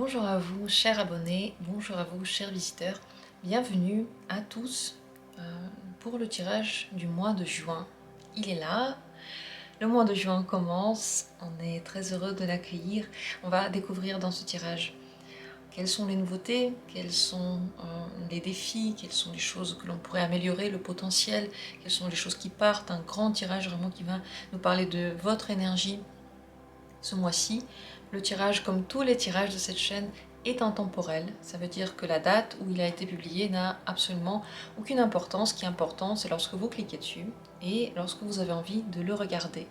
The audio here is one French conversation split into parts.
Bonjour à vous, chers abonnés, bonjour à vous, chers visiteurs. Bienvenue à tous pour le tirage du mois de juin. Il est là, le mois de juin commence, on est très heureux de l'accueillir. On va découvrir dans ce tirage quelles sont les nouveautés, quels sont les défis, quelles sont les choses que l'on pourrait améliorer, le potentiel, quelles sont les choses qui partent, un grand tirage vraiment qui va nous parler de votre énergie ce mois-ci. Le tirage, comme tous les tirages de cette chaîne, est intemporel. Ça veut dire que la date où il a été publié n'a absolument aucune importance. Ce qui est important, c'est lorsque vous cliquez dessus et lorsque vous avez envie de le regarder.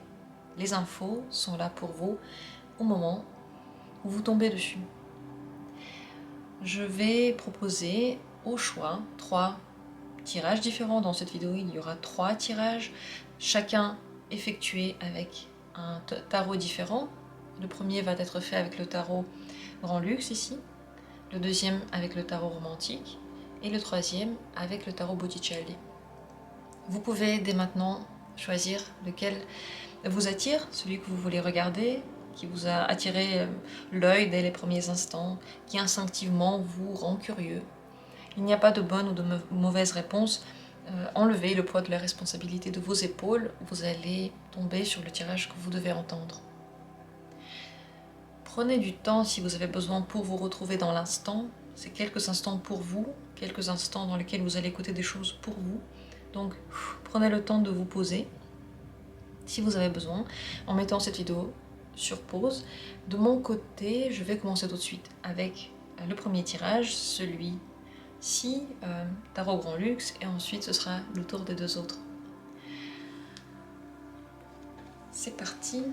Les infos sont là pour vous au moment où vous tombez dessus. Je vais proposer au choix 3 tirages différents. Dans cette vidéo, il y aura 3 tirages, chacun effectué avec un tarot différent. Le premier va être fait avec le tarot Grand Luxe ici, le deuxième avec le tarot romantique et le troisième avec le tarot Botticelli. Vous pouvez dès maintenant choisir lequel vous attire, celui que vous voulez regarder, qui vous a attiré l'œil dès les premiers instants, qui instinctivement vous rend curieux. Il n'y a pas de bonne ou de mauvaise réponse. Enlevez le poids de la responsabilité de vos épaules, vous allez tomber sur le tirage que vous devez entendre. Prenez du temps si vous avez besoin pour vous retrouver dans l'instant. C'est quelques instants pour vous, quelques instants dans lesquels vous allez écouter des choses pour vous. Donc prenez le temps de vous poser si vous avez besoin en mettant cette vidéo sur pause. De mon côté, je vais commencer tout de suite avec le premier tirage, celui-ci, tarot Grand Luxe, et ensuite ce sera le tour des deux autres. C'est parti.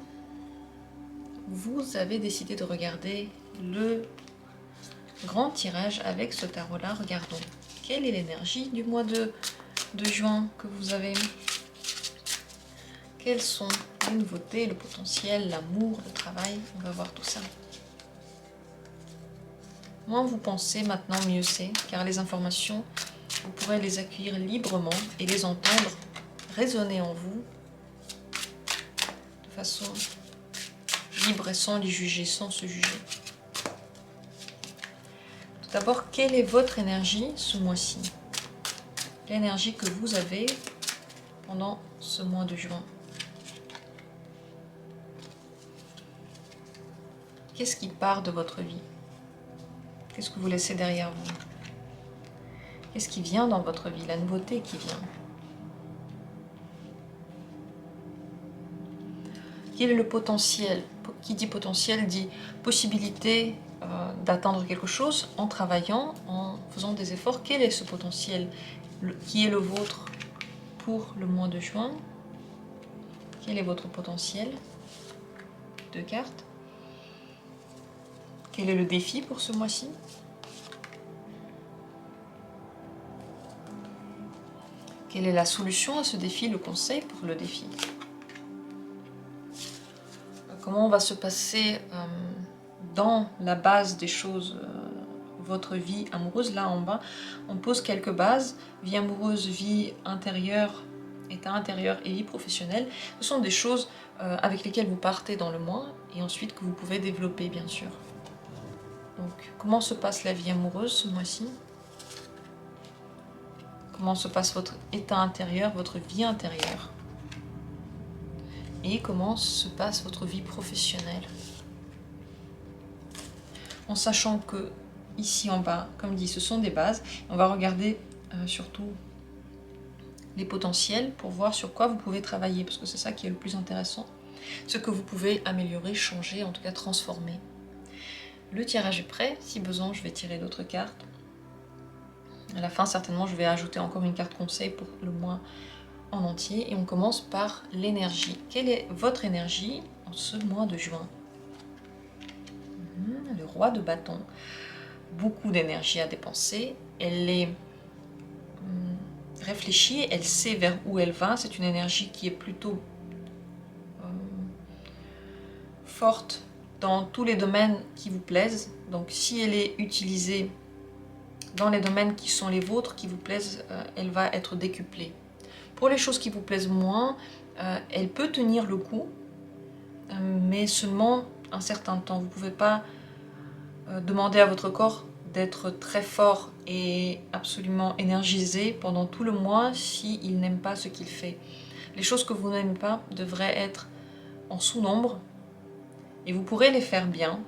Vous avez décidé de regarder le grand tirage avec ce tarot-là. Regardons. Quelle est l'énergie du mois de juin que vous avez? Quelles sont les nouveautés, le potentiel, l'amour, le travail? On va voir tout ça. Moins vous pensez, maintenant mieux c'est, car les informations, vous pourrez les accueillir librement et les entendre résonner en vous de façon libre et sans les juger, sans se juger. Tout d'abord, quelle est votre énergie ce mois-ci? L'énergie que vous avez pendant ce mois de juin. Qu'est-ce qui part de votre vie? Qu'est-ce que vous laissez derrière vous? Qu'est-ce qui vient dans votre vie? La nouveauté qui vient. Quel est le potentiel? Qui dit potentiel dit possibilité d'atteindre quelque chose en travaillant, en faisant des efforts. Quel est ce potentiel qui est le vôtre pour le mois de juin? Quel est votre potentiel? 2 cartes. Quel est le défi pour ce mois-ci? Quelle est la solution à ce défi, le conseil pour le défi? Comment va se passer dans la base des choses, votre vie amoureuse? Là en bas, on pose quelques bases. Vie amoureuse, vie intérieure, état intérieur et vie professionnelle. Ce sont des choses avec lesquelles vous partez dans le mois et ensuite que vous pouvez développer, bien sûr. Donc, comment se passe la vie amoureuse ce mois-ci? Comment se passe votre état intérieur, votre vie intérieure? Et comment se passe votre vie professionnelle? En sachant que, ici en bas, comme dit, ce sont des bases. On va regarder surtout les potentiels pour voir sur quoi vous pouvez travailler, parce que c'est ça qui est le plus intéressant. Ce que vous pouvez améliorer, changer, en tout cas transformer. Le tirage est prêt. Si besoin, je vais tirer d'autres cartes. À la fin, certainement, je vais ajouter encore une carte conseil pour le mois en entier. Et on commence par l'énergie. Quelle est votre énergie en ce mois de juin? Le roi de bâton. Beaucoup d'énergie à dépenser. Elle est réfléchie, elle sait vers où elle va. C'est une énergie qui est plutôt forte dans tous les domaines qui vous plaisent. Donc si elle est utilisée dans les domaines qui sont les vôtres, qui vous plaisent, elle va être décuplée. Pour les choses qui vous plaisent moins, elle peut tenir le coup, mais seulement un certain temps. Vous ne pouvez pas demandez à votre corps d'être très fort et absolument énergisé pendant tout le mois s'il n'aime pas ce qu'il fait. Les choses que vous n'aimez pas devraient être en sous-nombre et vous pourrez les faire bien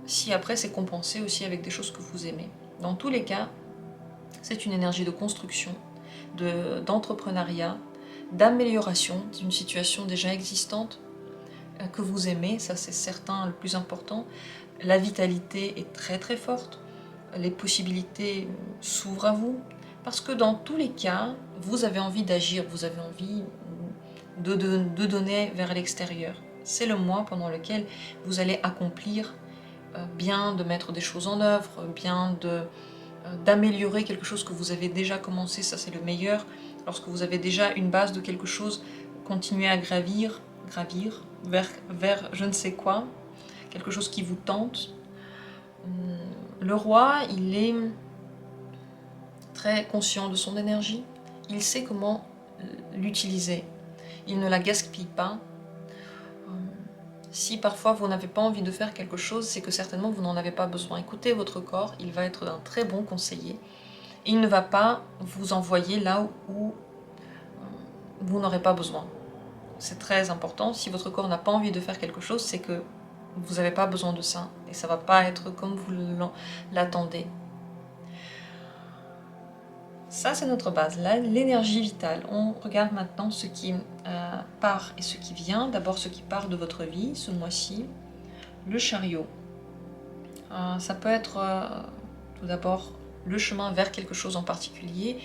si après c'est compensé aussi avec des choses que vous aimez. Dans tous les cas, c'est une énergie de construction, d'entrepreneuriat, d'amélioration d'une situation déjà existante que vous aimez, ça c'est certain, le plus important. La vitalité est très très forte, les possibilités s'ouvrent à vous, parce que dans tous les cas, vous avez envie d'agir, vous avez envie de donner vers l'extérieur. C'est le mois pendant lequel vous allez accomplir bien de mettre des choses en œuvre, bien d'améliorer quelque chose que vous avez déjà commencé, ça c'est le meilleur. Lorsque vous avez déjà une base de quelque chose, continuez à gravir vers je ne sais quoi, quelque chose qui vous tente. Le roi, il est très conscient de son énergie, il sait comment l'utiliser, il ne la gaspille pas. Si parfois vous n'avez pas envie de faire quelque chose, c'est que certainement vous n'en avez pas besoin. Écoutez votre corps, il va être un très bon conseiller. Il ne va pas vous envoyer là où vous n'aurez pas besoin. C'est très important. Si votre corps n'a pas envie de faire quelque chose, c'est que vous n'avez pas besoin de ça. Et ça ne va pas être comme vous l'attendez. Ça, c'est notre base. Là, l'énergie vitale. On regarde maintenant ce qui part et ce qui vient. D'abord, ce qui part de votre vie ce mois-ci. Le chariot. Ça peut être tout d'abord le chemin vers quelque chose en particulier.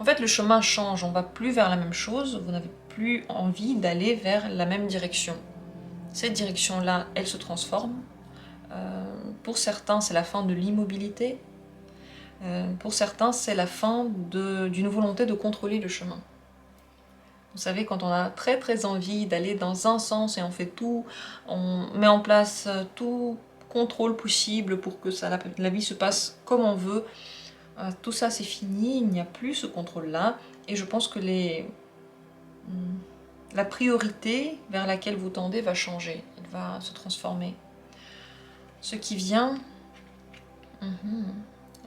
En fait, le chemin change. On ne va plus vers la même chose. Vous n'avez plus envie d'aller vers la même direction. Cette direction-là, elle se transforme. Pour certains, c'est la fin de l'immobilité. Pour certains, c'est la fin d'une volonté de contrôler le chemin. Vous savez, quand on a très très envie d'aller dans un sens et on fait tout, on met en place tout contrôle possible pour que la vie se passe comme on veut, tout ça c'est fini, il n'y a plus ce contrôle-là. Et je pense que la priorité vers laquelle vous tendez va changer, elle va se transformer. Ce qui vient...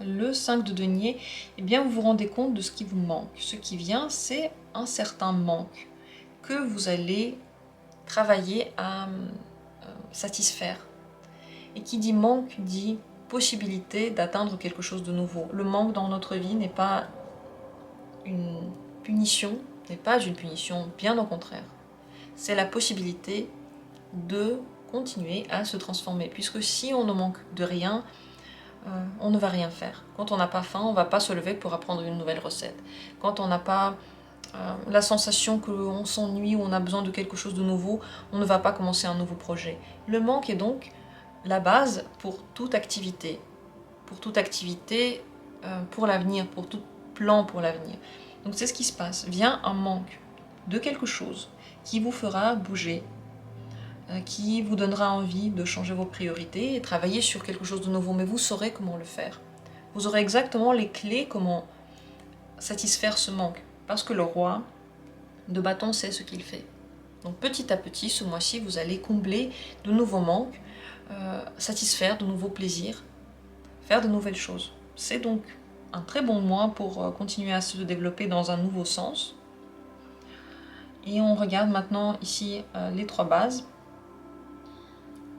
Le 5 de denier, eh bien vous vous rendez compte de ce qui vous manque. Ce qui vient, c'est un certain manque que vous allez travailler à satisfaire. Et qui dit manque, dit possibilité d'atteindre quelque chose de nouveau. Le manque dans notre vie n'est pas une punition, bien au contraire. C'est la possibilité de continuer à se transformer. Puisque si on ne manque de rien, on ne va rien faire. Quand on n'a pas faim, on ne va pas se lever pour apprendre une nouvelle recette. Quand on n'a pas la sensation qu'on s'ennuie ou on a besoin de quelque chose de nouveau, on ne va pas commencer un nouveau projet. Le manque est donc la base pour toute activité. Pour l'avenir, pour tout plan pour l'avenir. Donc c'est ce qui se passe. Vient un manque de quelque chose qui vous fera bouger, qui vous donnera envie de changer vos priorités et travailler sur quelque chose de nouveau, mais vous saurez comment le faire. Vous aurez exactement les clés comment satisfaire ce manque, parce que le roi de bâton sait ce qu'il fait. Donc petit à petit, ce mois-ci, vous allez combler de nouveaux manques, satisfaire de nouveaux plaisirs, faire de nouvelles choses. C'est donc un très bon mois pour continuer à se développer dans un nouveau sens. Et on regarde maintenant ici les trois bases.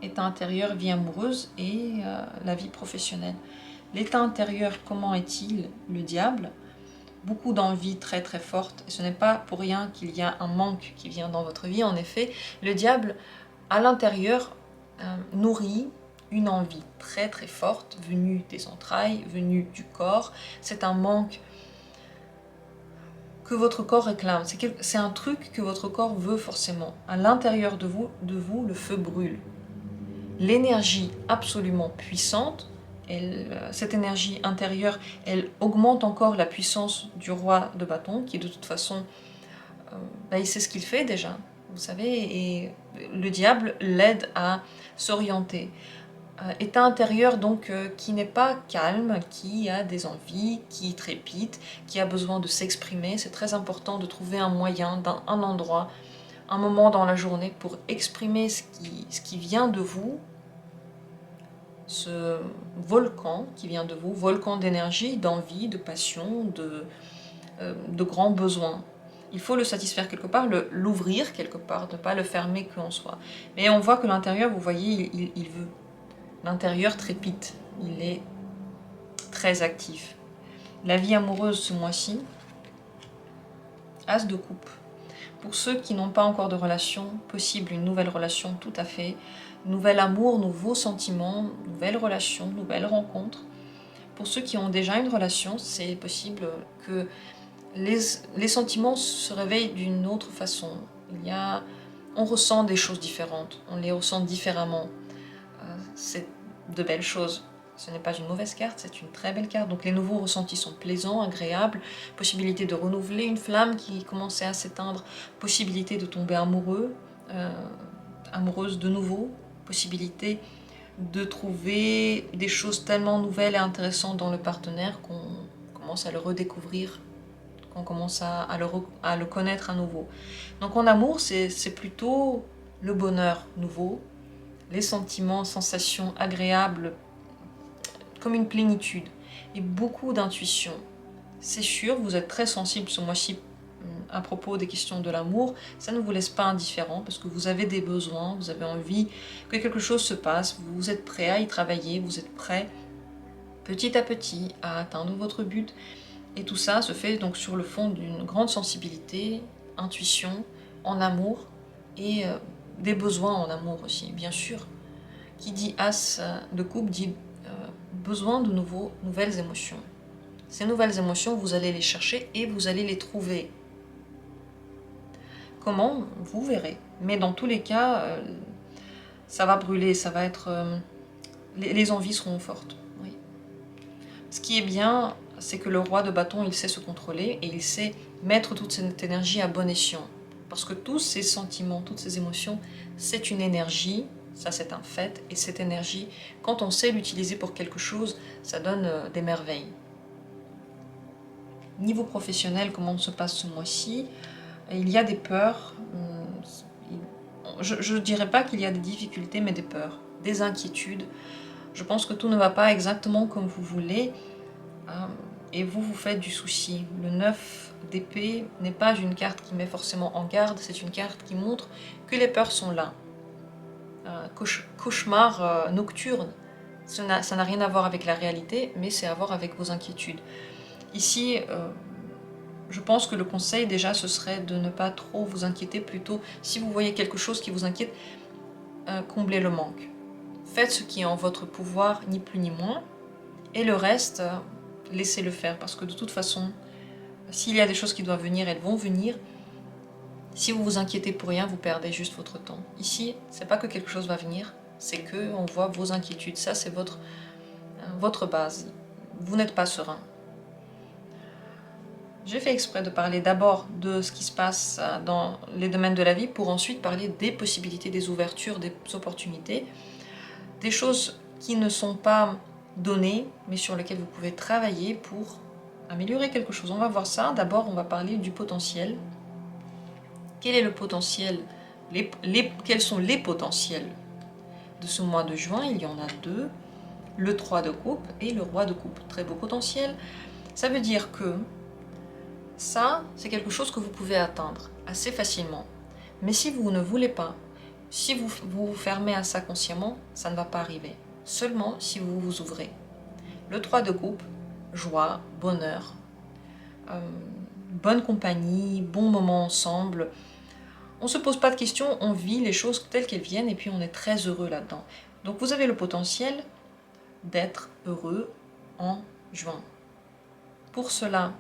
État intérieur, vie amoureuse et la vie professionnelle. L'état intérieur, comment est-il? Le diable. Beaucoup d'envie très très forte. Et ce n'est pas pour rien qu'il y a un manque qui vient dans votre vie. En effet, le diable, à l'intérieur, nourrit une envie très très forte, venue des entrailles, venue du corps. C'est un manque que votre corps réclame. C'est un truc que votre corps veut forcément. À l'intérieur de vous, le feu brûle. L'énergie absolument puissante, cette énergie intérieure, elle augmente encore la puissance du roi de bâton, qui de toute façon, il sait ce qu'il fait déjà, vous savez, et le diable l'aide à s'orienter. État intérieur donc qui n'est pas calme, qui a des envies, qui trépide, qui a besoin de s'exprimer. C'est très important de trouver un moyen, un endroit, un moment dans la journée pour exprimer ce qui vient de vous, ce volcan qui vient de vous, volcan d'énergie, d'envie, de passion, de grands besoins. Il faut le satisfaire quelque part, l'ouvrir quelque part, ne pas le fermer qu'en soi. Mais on voit que l'intérieur, vous voyez, il veut. L'intérieur trépite, il est très actif. La vie amoureuse ce mois-ci, As de coupe. Pour ceux qui n'ont pas encore de relation, possible une nouvelle relation tout à fait. Nouvel amour, nouveaux sentiments, nouvelle relation, nouvelle rencontre. Pour ceux qui ont déjà une relation, c'est possible que les sentiments se réveillent d'une autre façon. On ressent des choses différentes, on les ressent différemment. C'est de belles choses. Ce n'est pas une mauvaise carte, c'est une très belle carte. Donc les nouveaux ressentis sont plaisants, agréables. Possibilité de renouveler une flamme qui commençait à s'éteindre. Possibilité de tomber amoureux, amoureuse de nouveau. Possibilité de trouver des choses tellement nouvelles et intéressantes dans le partenaire qu'on commence à le redécouvrir, qu'on commence à le connaître à nouveau. Donc en amour, c'est plutôt le bonheur nouveau, les sentiments, sensations agréables, comme une plénitude, et beaucoup d'intuition. C'est sûr, vous êtes très sensible ce mois-ci à propos des questions de l'amour, ça ne vous laisse pas indifférent, parce que vous avez des besoins, vous avez envie que quelque chose se passe, vous êtes prêt à y travailler, vous êtes prêt petit à petit à atteindre votre but, et tout ça se fait donc sur le fond d'une grande sensibilité, intuition, en amour, et des besoins en amour aussi, bien sûr. Qui dit As de coupe dit besoin de nouvelles émotions. Ces nouvelles émotions, vous allez les chercher et vous allez les trouver. Comment? Vous verrez. Mais dans tous les cas, ça va brûler, ça va être... les envies seront fortes. Oui. Ce qui est bien, c'est que le roi de bâton, il sait se contrôler et il sait mettre toute cette énergie à bon escient. Parce que tous ces sentiments, toutes ces émotions, c'est une énergie, ça c'est un fait, et cette énergie, quand on sait l'utiliser pour quelque chose, ça donne des merveilles. Niveau professionnel, comment se passe ce mois-ci? Il y a des peurs, je ne dirais pas qu'il y a des difficultés, mais des peurs, des inquiétudes. Je pense que tout ne va pas exactement comme vous voulez, et vous vous faites du souci. Le 9 d'épée n'est pas une carte qui met forcément en garde, c'est une carte qui montre que les peurs sont là. Cauchemar nocturne, ça n'a rien à voir avec la réalité, mais c'est à voir avec vos inquiétudes. Ici, je pense que le conseil déjà ce serait de ne pas trop vous inquiéter, plutôt si vous voyez quelque chose qui vous inquiète, comblez le manque. Faites ce qui est en votre pouvoir, ni plus ni moins, et le reste, laissez-le faire, parce que de toute façon, s'il y a des choses qui doivent venir, elles vont venir. Si vous vous inquiétez pour rien, vous perdez juste votre temps. Ici, c'est pas que quelque chose va venir, c'est que on voit vos inquiétudes. Ça, c'est votre base. Vous n'êtes pas serein. J'ai fait exprès de parler d'abord de ce qui se passe dans les domaines de la vie pour ensuite parler des possibilités, des ouvertures, des opportunités, des choses qui ne sont pas données, mais sur lesquelles vous pouvez travailler pour améliorer quelque chose. On va voir ça. D'abord, on va parler du potentiel. Quel est le potentiel? Quels sont les potentiels de ce mois de juin? Il y en a deux, le 3 de coupe et le roi de coupe. Très beau potentiel. Ça veut dire que ça, c'est quelque chose que vous pouvez atteindre assez facilement. Mais si vous ne voulez pas, si vous vous fermez à ça consciemment, ça ne va pas arriver. Seulement si vous vous ouvrez. Le 3 de coupe, joie, bonheur, bonne compagnie, bon moment ensemble. On ne se pose pas de questions, on vit les choses telles qu'elles viennent et puis on est très heureux là-dedans. Donc vous avez le potentiel d'être heureux en juin. Pour cela,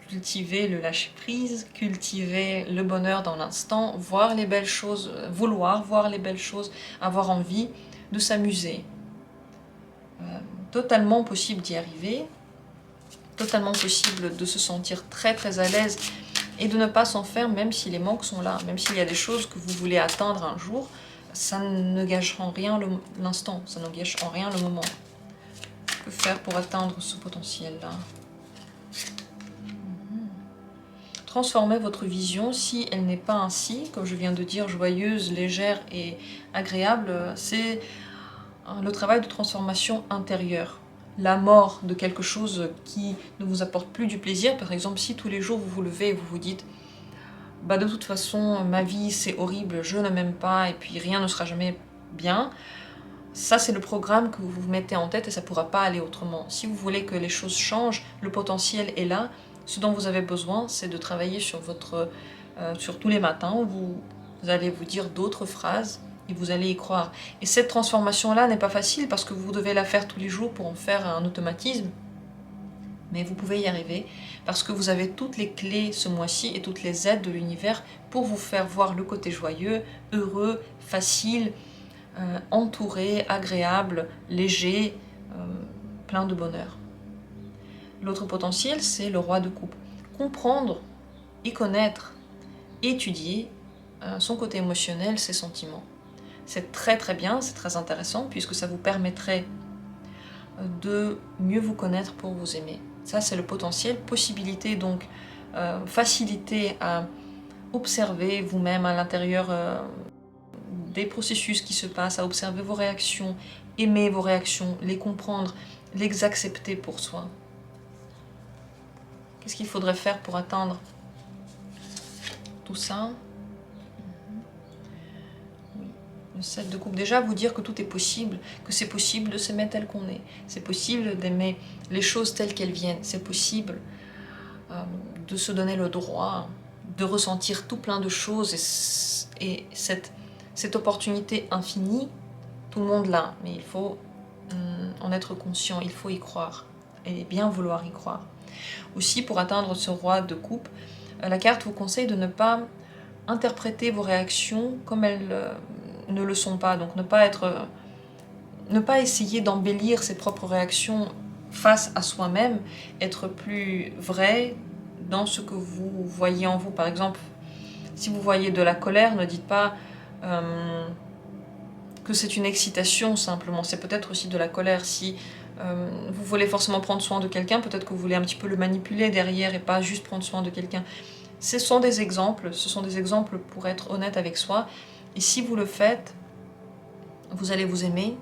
cultiver le lâcher-prise, cultiver le bonheur dans l'instant, voir les belles choses, vouloir voir les belles choses, avoir envie de s'amuser. Totalement possible d'y arriver, totalement possible de se sentir très très à l'aise et de ne pas s'en faire même si les manques sont là, même s'il y a des choses que vous voulez atteindre un jour, ça ne gâche en rien l'instant, ça ne gâche en rien le moment. Que faire pour atteindre ce potentiel-là? Transformez votre vision, si elle n'est pas ainsi, comme je viens de dire, joyeuse, légère et agréable, c'est le travail de transformation intérieure. La mort de quelque chose qui ne vous apporte plus du plaisir. Par exemple, si tous les jours vous vous levez et vous vous dites bah de toute façon ma vie c'est horrible, je ne m'aime pas et puis rien ne sera jamais bien, ça c'est le programme que vous vous mettez en tête et ça ne pourra pas aller autrement. Si vous voulez que les choses changent, le potentiel est là. Ce dont vous avez besoin, c'est de travailler sur sur tous les matins où vous allez vous dire d'autres phrases et vous allez y croire. Et cette transformation-là n'est pas facile parce que vous devez la faire tous les jours pour en faire un automatisme. Mais vous pouvez y arriver parce que vous avez toutes les clés ce mois-ci et toutes les aides de l'univers pour vous faire voir le côté joyeux, heureux, facile, entouré, agréable, léger, plein de bonheur. L'autre potentiel, c'est le roi de coupe. Comprendre et connaître, étudier son côté émotionnel, ses sentiments. C'est très très bien, c'est très intéressant puisque ça vous permettrait de mieux vous connaître pour vous aimer. Ça c'est le potentiel, possibilité donc facilité à observer vous-même à l'intérieur des processus qui se passent, à observer vos réactions, aimer vos réactions, les comprendre, les accepter pour soi. Qu'est-ce qu'il faudrait faire pour atteindre tout ça? Le 7 de coupe, déjà vous dire que tout est possible, que c'est possible de s'aimer tel qu'on est, c'est possible d'aimer les choses telles qu'elles viennent, c'est possible de se donner le droit de ressentir tout plein de choses et cette opportunité infinie, tout le monde l'a, mais il faut en être conscient, il faut y croire et bien vouloir y croire. Aussi pour atteindre ce roi de coupe, la carte vous conseille de ne pas interpréter vos réactions comme elles ne le sont pas, donc ne pas essayer d'embellir ses propres réactions face à soi-même, être plus vrai dans ce que vous voyez en vous. Par exemple, si vous voyez de la colère, ne dites pas que c'est une excitation simplement, c'est peut-être aussi de la colère. Si vous voulez forcément prendre soin de quelqu'un, peut-être que vous voulez un petit peu le manipuler derrière et pas juste prendre soin de quelqu'un. Ce sont des exemples pour être honnête avec soi. Et si vous le faites, vous allez vous aimer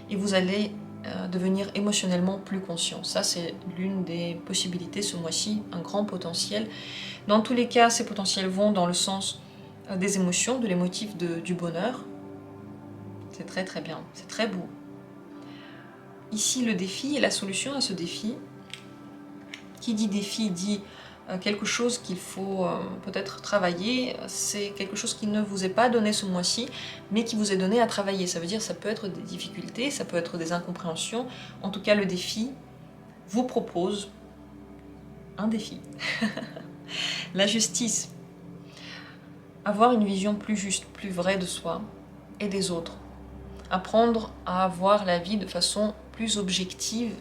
et vous allez devenir émotionnellement plus conscient. Ça, c'est l'une des possibilités ce mois-ci, un grand potentiel. Dans tous les cas, ces potentiels vont dans le sens des émotions, de l'émotif du bonheur. C'est très très bien, c'est très beau. Ici, le défi et la solution à ce défi. Qui dit défi dit quelque chose qu'il faut peut-être travailler, c'est quelque chose qui ne vous est pas donné ce mois-ci, mais qui vous est donné à travailler. Ça veut dire que ça peut être des difficultés, ça peut être des incompréhensions. En tout cas, le défi vous propose un défi. La justice. Avoir une vision plus juste, plus vraie de soi et des autres. Apprendre à voir la vie de façon plus objective,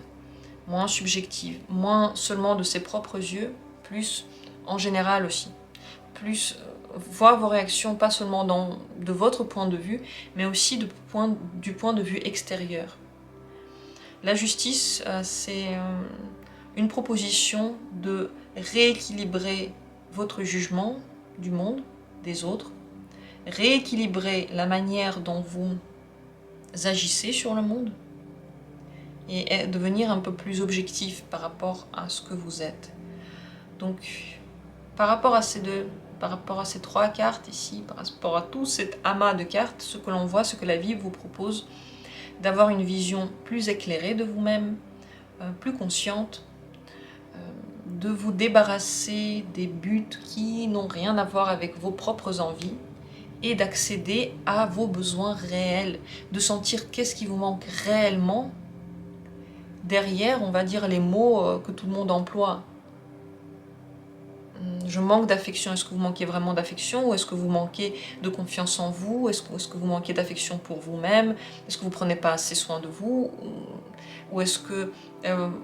moins subjective, moins seulement de ses propres yeux, plus en général aussi. Plus voir vos réactions pas seulement de votre point de vue, mais aussi du point de vue extérieur. La justice, c'est une proposition de rééquilibrer votre jugement du monde, des autres, rééquilibrer la manière dont vous agissez sur le monde, et devenir un peu plus objectif par rapport à ce que vous êtes. Donc, par rapport à ces trois cartes ici, par rapport à tout cet amas de cartes, ce que l'on voit, ce que la vie vous propose, d'avoir une vision plus éclairée de vous-même, plus consciente, de vous débarrasser des buts qui n'ont rien à voir avec vos propres envies, et d'accéder à vos besoins réels, de sentir qu'est-ce qui vous manque réellement, derrière, on va dire, les mots que tout le monde emploie. Je manque d'affection. Est-ce que vous manquez vraiment d'affection? Ou est-ce que vous manquez de confiance en vous? Est-ce que vous manquez d'affection pour vous-même? Est-ce que vous ne prenez pas assez soin de vous? Ou est-ce que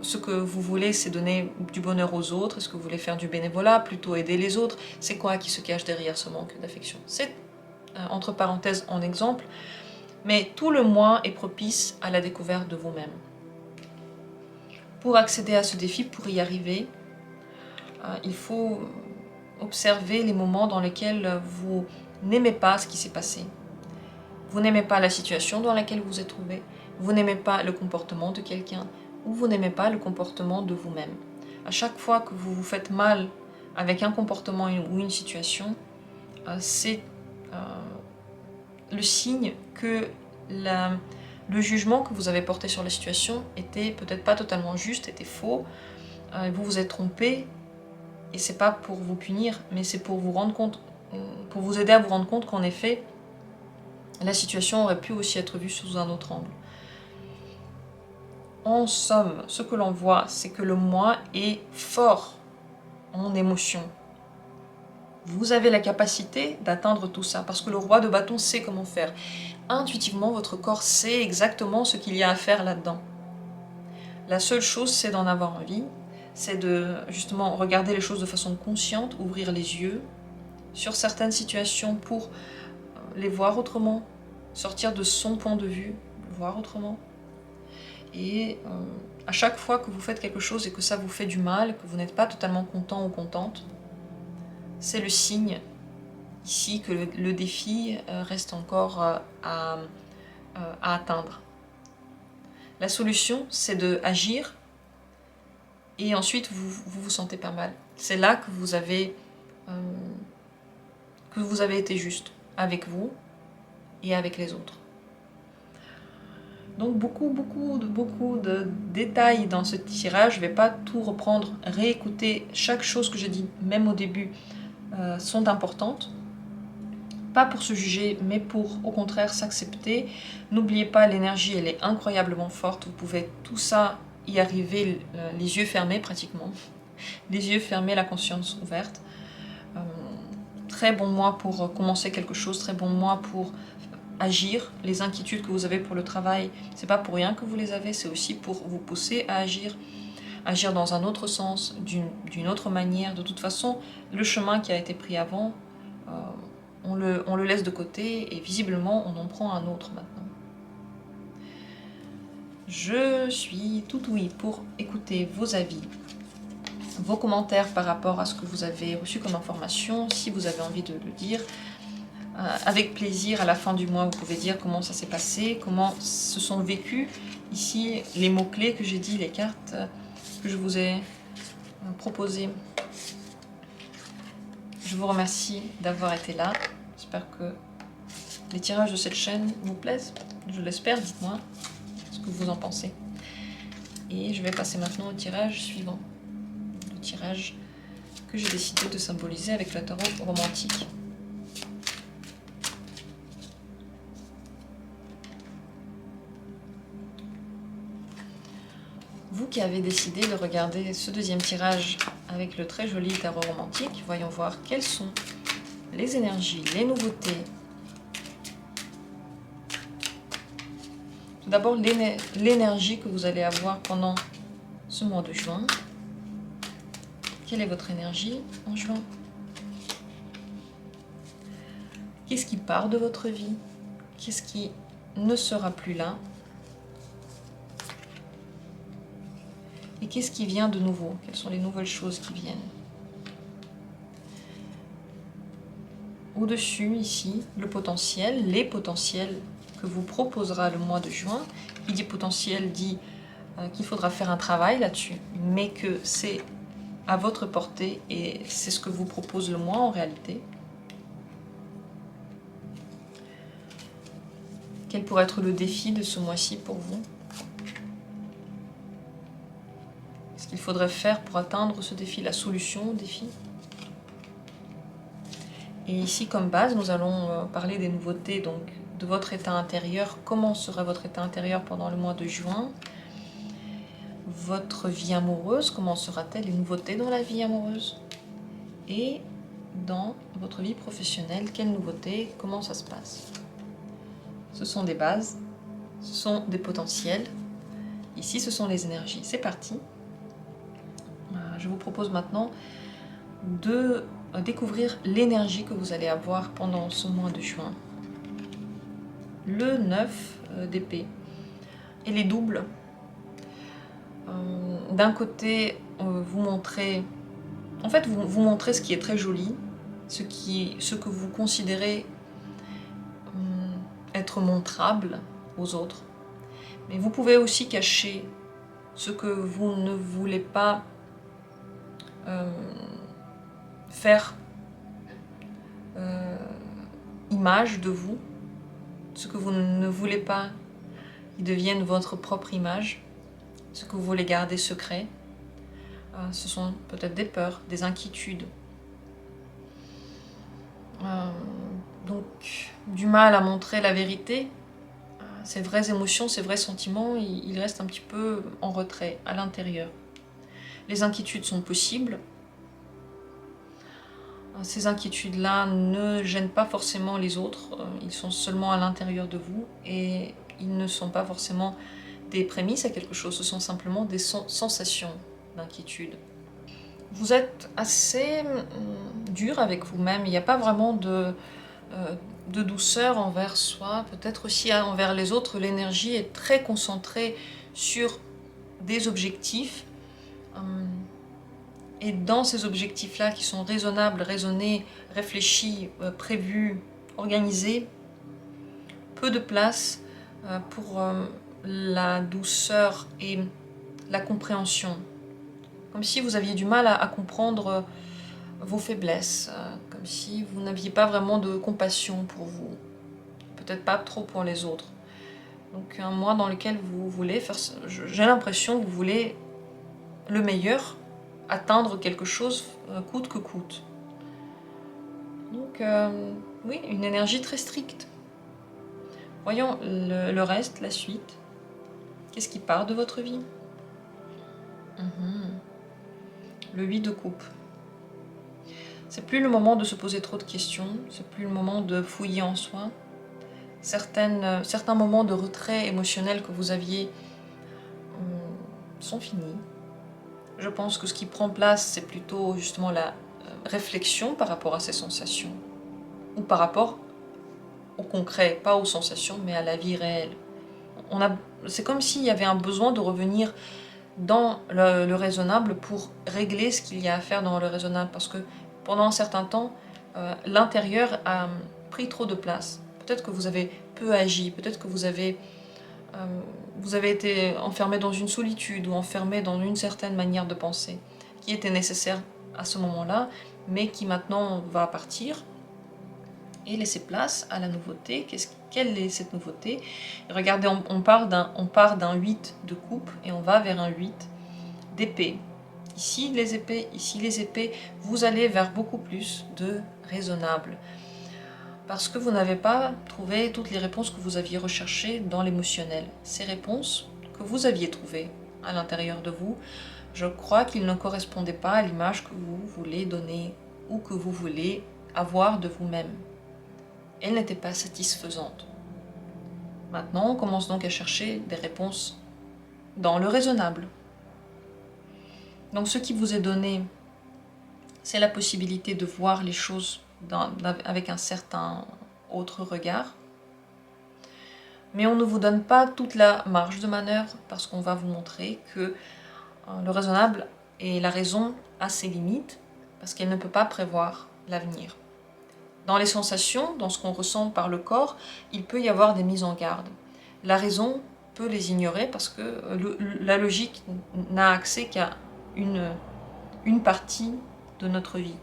ce que vous voulez, c'est donner du bonheur aux autres? Est-ce que vous voulez faire du bénévolat, plutôt aider les autres? C'est quoi qui se cache derrière ce manque d'affection? C'est, entre parenthèses, en exemple, mais tout le mois est propice à la découverte de vous-même. Pour accéder à ce défi, pour y arriver, il faut observer les moments dans lesquels vous n'aimez pas ce qui s'est passé. Vous n'aimez pas la situation dans laquelle vous vous êtes trouvé, vous n'aimez pas le comportement de quelqu'un ou vous n'aimez pas le comportement de vous-même. À chaque fois que vous vous faites mal avec un comportement ou une situation, c'est le signe que le jugement que vous avez porté sur la situation était peut-être pas totalement juste, était faux, vous vous êtes trompé, et c'est pas pour vous punir, mais c'est pour vous rendre compte, pour vous aider à vous rendre compte qu'en effet, la situation aurait pu aussi être vue sous un autre angle. En somme, ce que l'on voit, c'est que le moi est fort en émotion. Vous avez la capacité d'atteindre tout ça, parce que le roi de bâton sait comment faire. Intuitivement, votre corps sait exactement ce qu'il y a à faire là-dedans. La seule chose, c'est d'en avoir envie, c'est de justement regarder les choses de façon consciente, ouvrir les yeux sur certaines situations pour les voir autrement, sortir de son point de vue, voir autrement. Et à chaque fois que vous faites quelque chose et que ça vous fait du mal, que vous n'êtes pas totalement content ou contente, c'est le signe ici que le défi reste encore à atteindre. La solution, c'est d'agir et ensuite vous sentez pas mal. C'est là que vous avez été juste avec vous et avec les autres. Donc beaucoup de détails dans ce tirage. Je ne vais pas tout reprendre, réécouter. Chaque chose que j'ai dit, même au début, sont importantes. Pas pour se juger, mais pour au contraire s'accepter. N'oubliez pas, l'énergie, elle est incroyablement forte. Vous pouvez tout ça y arriver les yeux fermés pratiquement. Les yeux fermés, la conscience ouverte. Très bon mois pour commencer quelque chose, très bon mois pour agir. Les inquiétudes que vous avez pour le travail, c'est pas pour rien que vous les avez, c'est aussi pour vous pousser à agir dans un autre sens, d'une autre manière. De toute façon, le chemin qui a été pris avant, on le laisse de côté et visiblement on en prend un autre maintenant. Je suis tout ouïe pour écouter vos avis, vos commentaires par rapport à ce que vous avez reçu comme information, si vous avez envie de le dire. Avec plaisir, à la fin du mois, vous pouvez dire comment ça s'est passé, comment se sont vécus ici les mots-clés que j'ai dit, les cartes que je vous ai proposées. Je vous remercie d'avoir été là. J'espère que les tirages de cette chaîne vous plaisent. Je l'espère, dites-moi ce que vous en pensez. Et je vais passer maintenant au tirage suivant. Le tirage que j'ai décidé de symboliser avec le tarot romantique. Vous qui avez décidé de regarder ce deuxième tirage avec le très joli tarot romantique, voyons voir quelles sont les énergies, les nouveautés. Tout d'abord, l'énergie que vous allez avoir pendant ce mois de juin. Quelle est votre énergie en juin? Qu'est-ce qui part de votre vie? Qu'est-ce qui ne sera plus là? Et qu'est-ce qui vient de nouveau? Quelles sont les nouvelles choses qui viennent? Au-dessus, ici, le potentiel, les potentiels que vous proposera le mois de juin. Qui dit potentiel dit qu'il faudra faire un travail là-dessus, mais que c'est à votre portée et c'est ce que vous propose le mois en réalité. Quel pourrait être le défi de ce mois-ci pour vous? Qu'est-ce qu'il faudrait faire pour atteindre ce défi, la solution au défi? Et ici, comme base, nous allons parler des nouveautés, donc de votre état intérieur. Comment sera votre état intérieur pendant le mois de juin? Votre vie amoureuse, comment sera-t-elle? Les nouveautés dans la vie amoureuse? Et dans votre vie professionnelle, quelles nouveautés? Comment ça se passe? Ce sont des bases, ce sont des potentiels. Ici, ce sont les énergies. C'est parti. Je vous propose maintenant de découvrir l'énergie que vous allez avoir pendant ce mois de juin. Le 9 d'épée et les doubles. D'un côté, vous montrez, en fait, vous montrez ce qui est très joli, ce que vous considérez être montrable aux autres. Mais vous pouvez aussi cacher ce que vous ne voulez pas faire image de vous, ce que vous ne voulez pas qu'ils deviennent votre propre image, ce que vous voulez garder secret. Ce sont peut-être des peurs, des inquiétudes. Donc, du mal à montrer la vérité, ces vraies émotions, ces vrais sentiments, ils restent un petit peu en retrait, à l'intérieur. Les inquiétudes sont possibles. Ces inquiétudes-là ne gênent pas forcément les autres, ils sont seulement à l'intérieur de vous et ils ne sont pas forcément des prémices à quelque chose, ce sont simplement des sensations d'inquiétude. Vous êtes assez dur avec vous-même, il n'y a pas vraiment de douceur envers soi, peut-être aussi envers les autres. L'énergie est très concentrée sur des objectifs. Et dans ces objectifs-là, qui sont raisonnables, raisonnés, réfléchis, prévus, organisés, peu de place pour la douceur et la compréhension. Comme si vous aviez du mal à comprendre vos faiblesses, comme si vous n'aviez pas vraiment de compassion pour vous, peut-être pas trop pour les autres. Donc un mois dans lequel vous voulez faire, j'ai l'impression que vous voulez le meilleur, atteindre quelque chose coûte que coûte. Donc oui, une énergie très stricte. Voyons le reste, la suite. Qu'est-ce qui part de votre vie? Le 8 de coupe. C'est plus le moment de se poser trop de questions, c'est plus le moment de fouiller en soi. Certains moments de retrait émotionnel que vous aviez sont finis. Je pense que ce qui prend place, c'est plutôt justement la réflexion par rapport à ces sensations, ou par rapport au concret, pas aux sensations, mais à la vie réelle. C'est comme s'il y avait un besoin de revenir dans le raisonnable pour régler ce qu'il y a à faire dans le raisonnable, parce que pendant un certain temps, l'intérieur a pris trop de place. Peut-être que vous avez peu agi, peut-être que vous avez été enfermé dans une solitude ou enfermé dans une certaine manière de penser qui était nécessaire à ce moment-là, mais qui maintenant va partir et laisser place à la nouveauté. Quelle est cette nouveauté? Regardez, on part d'un 8 de coupe et on va vers un 8 d'épée. Ici les épées, vous allez vers beaucoup plus de raisonnable. Parce que vous n'avez pas trouvé toutes les réponses que vous aviez recherchées dans l'émotionnel. Ces réponses que vous aviez trouvées à l'intérieur de vous, je crois qu'ils ne correspondaient pas à l'image que vous voulez donner ou que vous voulez avoir de vous-même. Elles n'étaient pas satisfaisantes. Maintenant, on commence donc à chercher des réponses dans le raisonnable. Donc ce qui vous est donné, c'est la possibilité de voir les choses avec un certain autre regard. Mais on ne vous donne pas toute la marge de manœuvre parce qu'on va vous montrer que le raisonnable et la raison a ses limites parce qu'elle ne peut pas prévoir l'avenir. Dans les sensations, dans ce qu'on ressent par le corps, il peut y avoir des mises en garde. La raison peut les ignorer parce que la logique n'a accès qu'à une partie de notre vie.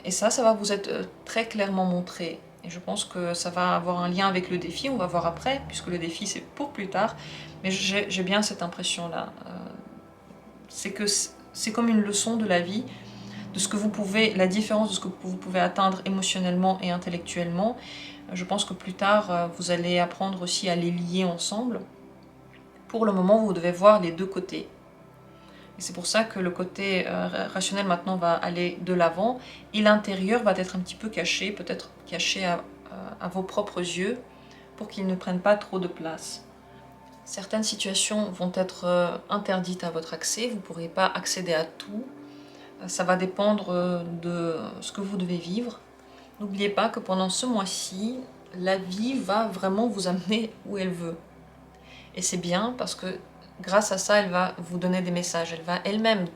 Et ça va vous être très clairement montré. Et je pense que ça va avoir un lien avec le défi, on va voir après, puisque le défi c'est pour plus tard. Mais j'ai bien cette impression-là. C'est que c'est comme une leçon de la vie, de ce que vous pouvez, la différence de ce que vous pouvez atteindre émotionnellement et intellectuellement. Je pense que plus tard, vous allez apprendre aussi à les lier ensemble. Pour le moment, vous devez voir les deux côtés. Et c'est pour ça que le côté rationnel maintenant va aller de l'avant et l'intérieur va être un petit peu caché, peut-être caché à vos propres yeux pour qu'ils ne prennent pas trop de place. Certaines situations vont être interdites à votre accès, vous ne pourrez pas accéder à tout. Ça va dépendre de ce que vous devez vivre. N'oubliez pas que pendant ce mois-ci, la vie va vraiment vous amener où elle veut. Et c'est bien parce que grâce à ça, elle va vous donner des messages. Elle va elle-même,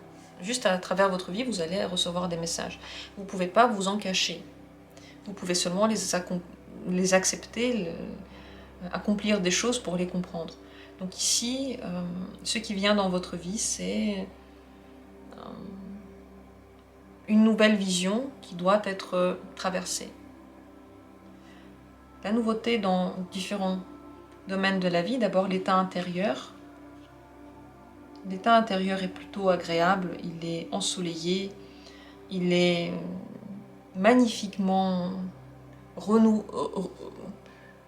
juste à travers votre vie, vous allez recevoir des messages. Vous ne pouvez pas vous en cacher. Vous pouvez seulement les accepter, accomplir des choses pour les comprendre. Donc ici, ce qui vient dans votre vie, c'est une nouvelle vision qui doit être traversée. La nouveauté dans différents domaines de la vie, d'abord l'état intérieur. L'état intérieur est plutôt agréable, il est ensoleillé, il est magnifiquement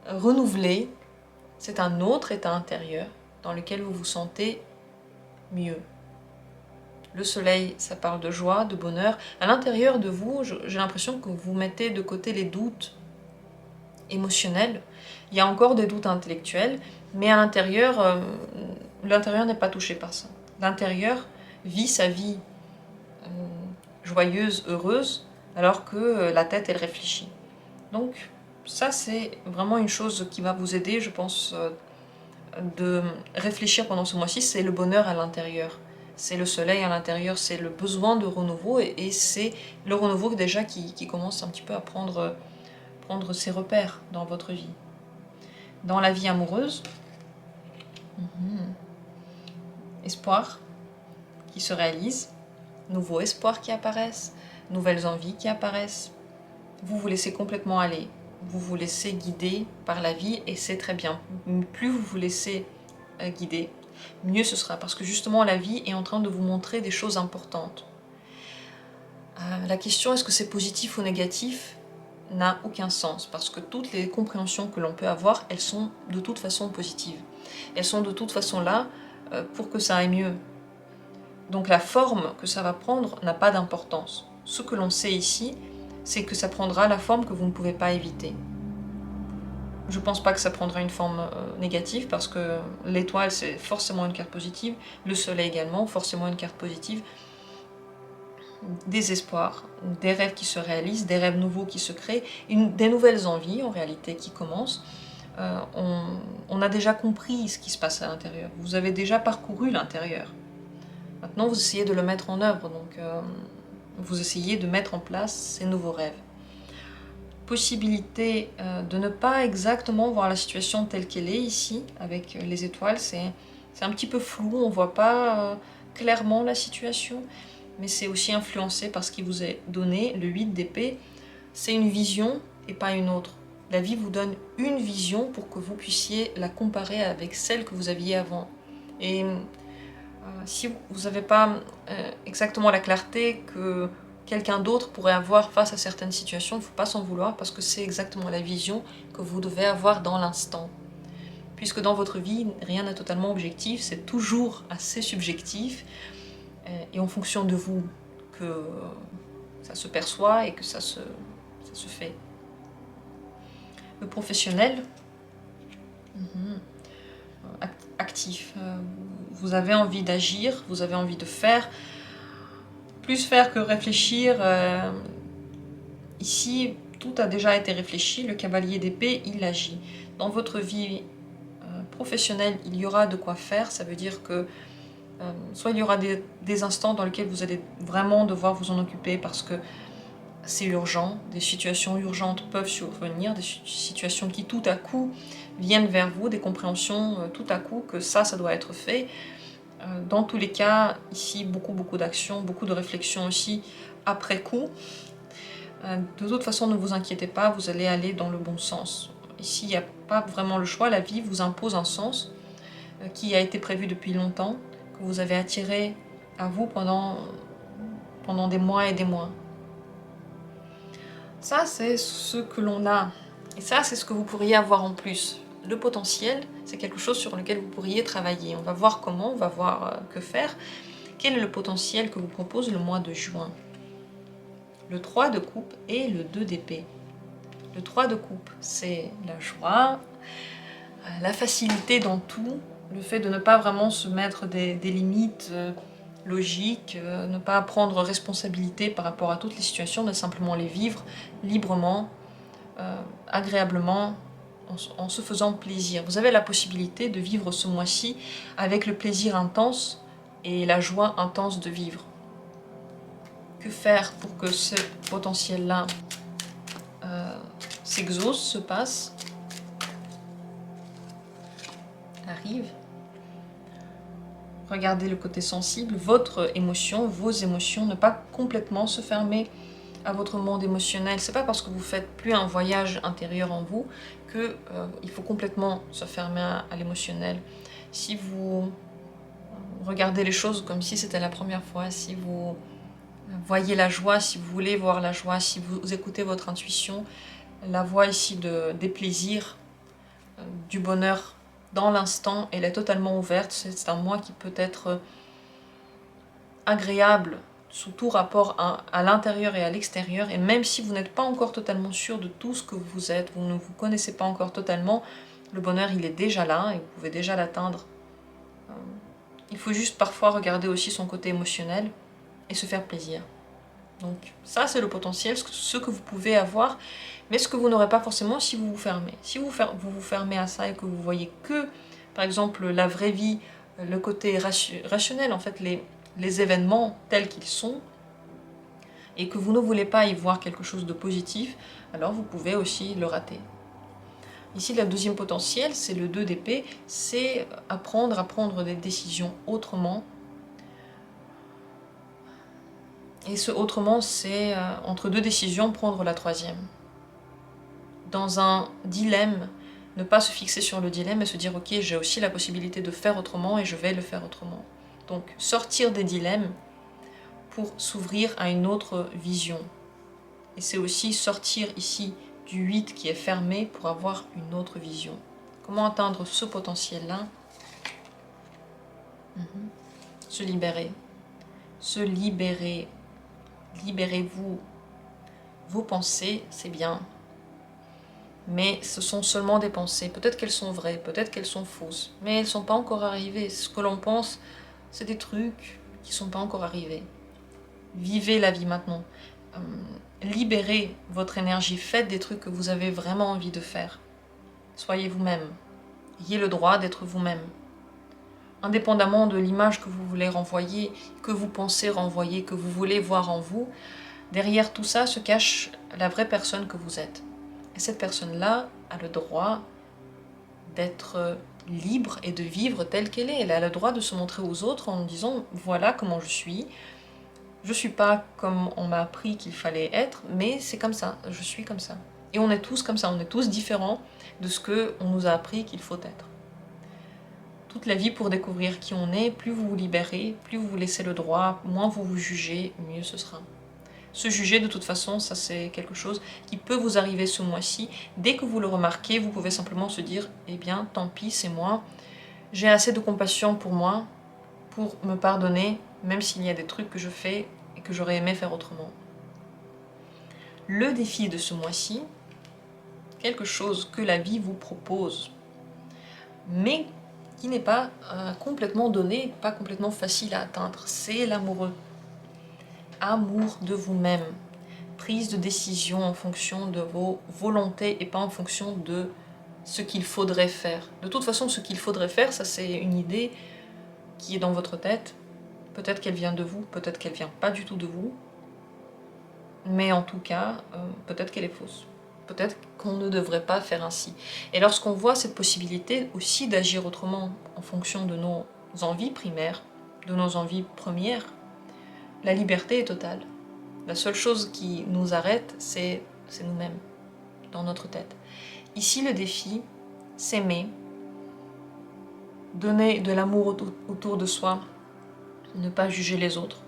renouvelé. C'est un autre état intérieur dans lequel vous vous sentez mieux. Le soleil, ça parle de joie, de bonheur. À l'intérieur de vous, j'ai l'impression que vous mettez de côté les doutes émotionnels. Il y a encore des doutes intellectuels, mais à l'intérieur, l'intérieur n'est pas touché par ça. L'intérieur vit sa vie joyeuse, heureuse, alors que la tête, elle réfléchit. Donc, ça, c'est vraiment une chose qui va vous aider, je pense, de réfléchir pendant ce mois-ci, c'est le bonheur à l'intérieur. C'est le soleil à l'intérieur, c'est le besoin de renouveau, et c'est le renouveau déjà qui commence un petit peu à prendre ses repères dans votre vie. Dans la vie amoureuse, espoir qui se réalise, nouveaux espoirs qui apparaissent, nouvelles envies qui apparaissent. Vous vous laissez complètement aller, vous vous laissez guider par la vie, et c'est très bien. Plus vous vous laissez guider, mieux ce sera, parce que justement la vie est en train de vous montrer des choses importantes. La question est-ce que c'est positif ou négatif n'a aucun sens, parce que toutes les compréhensions que l'on peut avoir, elles sont de toute façon positives. Elles sont de toute façon là pour que ça aille mieux. Donc la forme que ça va prendre n'a pas d'importance. Ce que l'on sait ici, c'est que ça prendra la forme que vous ne pouvez pas éviter. Je ne pense pas que ça prendra une forme négative, parce que l'étoile, c'est forcément une carte positive, le soleil également, forcément une carte positive. Des espoirs, des rêves qui se réalisent, des rêves nouveaux qui se créent, des nouvelles envies en réalité qui commencent. On a déjà compris ce qui se passe à l'intérieur, vous avez déjà parcouru l'intérieur. Maintenant, vous essayez de le mettre en œuvre, donc vous essayez de mettre en place ces nouveaux rêves. Possibilité de ne pas exactement voir la situation telle qu'elle est ici, avec les étoiles, c'est un petit peu flou, on ne voit pas clairement la situation, mais c'est aussi influencé par ce qui vous est donné. Le 8 d'épée, c'est une vision et pas une autre. La vie vous donne une vision pour que vous puissiez la comparer avec celle que vous aviez avant. Et si vous n'avez pas exactement la clarté que quelqu'un d'autre pourrait avoir face à certaines situations, il ne faut pas s'en vouloir, parce que c'est exactement la vision que vous devez avoir dans l'instant. Puisque dans votre vie, rien n'est totalement objectif, c'est toujours assez subjectif, et en fonction de vous que ça se perçoit et que ça se fait. Le professionnel, actif, vous avez envie d'agir, vous avez envie de faire, plus faire que réfléchir. Ici, tout a déjà été réfléchi, le cavalier d'épée, il agit. Dans votre vie professionnelle, il y aura de quoi faire, ça veut dire que soit il y aura des instants dans lesquels vous allez vraiment devoir vous en occuper parce que c'est urgent, des situations urgentes peuvent survenir, des situations qui tout à coup viennent vers vous, des compréhensions tout à coup que ça doit être fait. Dans tous les cas, ici, beaucoup d'actions, beaucoup de réflexions aussi après coup. De toute façon, ne vous inquiétez pas, vous allez aller dans le bon sens. Ici, il n'y a pas vraiment le choix, la vie vous impose un sens qui a été prévu depuis longtemps, que vous avez attiré à vous pendant des mois et des mois. Ça, c'est ce que l'on a. Et ça, c'est ce que vous pourriez avoir en plus. Le potentiel, c'est quelque chose sur lequel vous pourriez travailler. On va voir comment, on va voir que faire. Quel est le potentiel que vous propose le mois de juin? Le 3 de coupe et le 2 d'épée. Le 3 de coupe, c'est la joie, la facilité dans tout, le fait de ne pas vraiment se mettre des limites logiques, ne pas prendre responsabilité par rapport à toutes les situations, mais simplement les vivre librement, agréablement, en se faisant plaisir. Vous avez la possibilité de vivre ce mois-ci avec le plaisir intense et la joie intense de vivre. Que faire pour que ce potentiel-là s'exauce, se passe, arrive? regardez le côté sensible, votre émotion, vos émotions, ne pas complètement se fermer à votre monde émotionnel. C'est pas parce que vous faites plus un voyage intérieur en vous que il faut complètement se fermer à l'émotionnel. Si vous regardez les choses comme si c'était la première fois, si vous voyez la joie, si vous voulez voir la joie, si vous écoutez votre intuition, la voix ici des plaisirs, du bonheur dans l'instant, elle est totalement ouverte. C'est un moi qui peut être agréable sous tout rapport à l'intérieur et à l'extérieur. Et même si vous n'êtes pas encore totalement sûr de tout ce que vous êtes, vous ne vous connaissez pas encore totalement, le bonheur il est déjà là et vous pouvez déjà l'atteindre. Il faut juste parfois regarder aussi son côté émotionnel et se faire plaisir. Donc ça c'est le potentiel, ce que vous pouvez avoir, mais ce que vous n'aurez pas forcément si vous vous fermez. Si vous vous fermez à ça et que vous voyez que, par exemple, la vraie vie, le côté rationnel, en fait, les événements tels qu'ils sont, et que vous ne voulez pas y voir quelque chose de positif, alors vous pouvez aussi le rater. Ici, le deuxième potentiel, c'est le 2 d'épée, c'est apprendre à prendre des décisions autrement. Et ce autrement, c'est entre deux décisions, prendre la troisième. Dans un dilemme, ne pas se fixer sur le dilemme et se dire « Ok, j'ai aussi la possibilité de faire autrement et je vais le faire autrement. » Donc, sortir des dilemmes pour s'ouvrir à une autre vision. Et c'est aussi sortir ici du 8 qui est fermé pour avoir une autre vision. Comment atteindre ce potentiel-là? Se libérer. Se libérer. Libérez-vous. Vos pensées, c'est bien. Mais ce sont seulement des pensées. Peut-être qu'elles sont vraies, peut-être qu'elles sont fausses. Mais elles ne sont pas encore arrivées. Ce que l'on pense, c'est des trucs qui ne sont pas encore arrivés. Vivez la vie maintenant. Libérez votre énergie. Faites des trucs que vous avez vraiment envie de faire. Soyez vous-même. Ayez le droit d'être vous-même. Indépendamment de l'image que vous voulez renvoyer, que vous pensez renvoyer, que vous voulez voir en vous, derrière tout ça se cache la vraie personne que vous êtes. Et cette personne-là a le droit d'être libre et de vivre telle qu'elle est. Elle a le droit de se montrer aux autres en disant « Voilà comment je suis. Je suis pas comme on m'a appris qu'il fallait être, mais c'est comme ça. Je suis comme ça. » Et on est tous comme ça. On est tous différents de ce qu'on nous a appris qu'il faut être. Toute la vie pour découvrir qui on est, plus vous vous libérez, plus vous vous laissez le droit, moins vous vous jugez, mieux ce sera. Se juger, de toute façon, ça c'est quelque chose qui peut vous arriver ce mois-ci. Dès que vous le remarquez, vous pouvez simplement se dire « Eh bien, tant pis, c'est moi. J'ai assez de compassion pour moi, pour me pardonner, même s'il y a des trucs que je fais et que j'aurais aimé faire autrement. » Le défi de ce mois-ci, quelque chose que la vie vous propose, mais qui n'est pas complètement donné, pas complètement facile à atteindre, c'est l'amoureux. Amour de vous-même, prise de décision en fonction de vos volontés et pas en fonction de ce qu'il faudrait faire. De toute façon, ce qu'il faudrait faire, ça c'est une idée qui est dans votre tête. Peut-être qu'elle vient de vous, peut-être qu'elle vient pas du tout de vous, mais en tout cas, peut-être qu'elle est fausse. Peut-être qu'on ne devrait pas faire ainsi. Et lorsqu'on voit cette possibilité aussi d'agir autrement en fonction de nos envies primaires, de nos envies premières, la liberté est totale. La seule chose qui nous arrête, c'est nous-mêmes, dans notre tête. Ici, le défi, s'aimer, donner de l'amour autour de soi, ne pas juger les autres.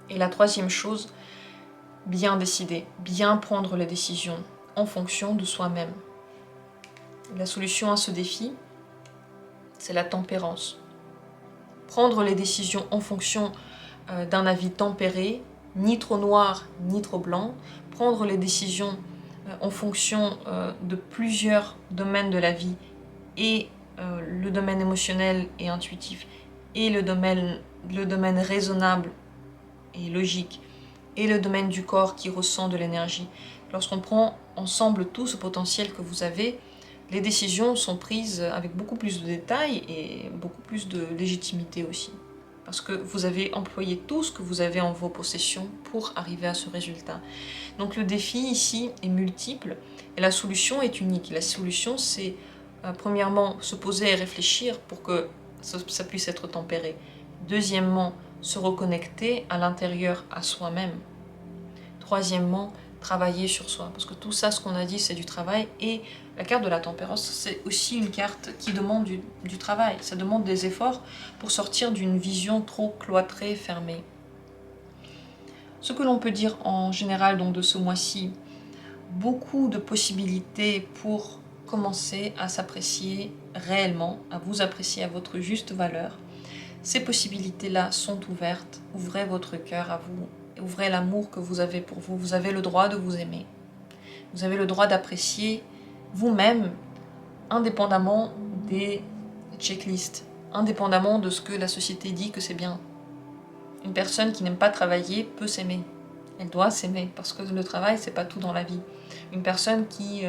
Et la troisième chose, bien décider, bien prendre les décisions en fonction de soi-même. La solution à ce défi, c'est la tempérance. Prendre les décisions en fonction d'un avis tempéré, ni trop noir, ni trop blanc. Prendre les décisions en fonction de plusieurs domaines de la vie, et le domaine émotionnel et intuitif, et le domaine raisonnable et logique, et le domaine du corps qui ressent de l'énergie. Lorsqu'on prend ensemble tout ce potentiel que vous avez, les décisions sont prises avec beaucoup plus de détails et beaucoup plus de légitimité aussi. Parce que vous avez employé tout ce que vous avez en vos possessions pour arriver à ce résultat. Donc le défi ici est multiple et la solution est unique. La solution, c'est premièrement se poser et réfléchir pour que ça puisse être tempéré. Deuxièmement, se reconnecter à l'intérieur, à soi-même. Troisièmement, travailler sur soi. Parce que tout ça, ce qu'on a dit, c'est du travail. Et la carte de la tempérance, c'est aussi une carte qui demande du travail. Ça demande des efforts pour sortir d'une vision trop cloîtrée, fermée. Ce que l'on peut dire en général donc, de ce mois-ci, beaucoup de possibilités pour commencer à s'apprécier réellement, à vous apprécier à votre juste valeur. Ces possibilités-là sont ouvertes. Ouvrez votre cœur à vous. Ouvrez l'amour que vous avez pour vous. Vous avez le droit de vous aimer. Vous avez le droit d'apprécier vous-même, indépendamment des checklists, indépendamment de ce que la société dit que c'est bien. Une personne qui n'aime pas travailler peut s'aimer. Elle doit s'aimer, parce que le travail, c'est pas tout dans la vie. Une personne qui,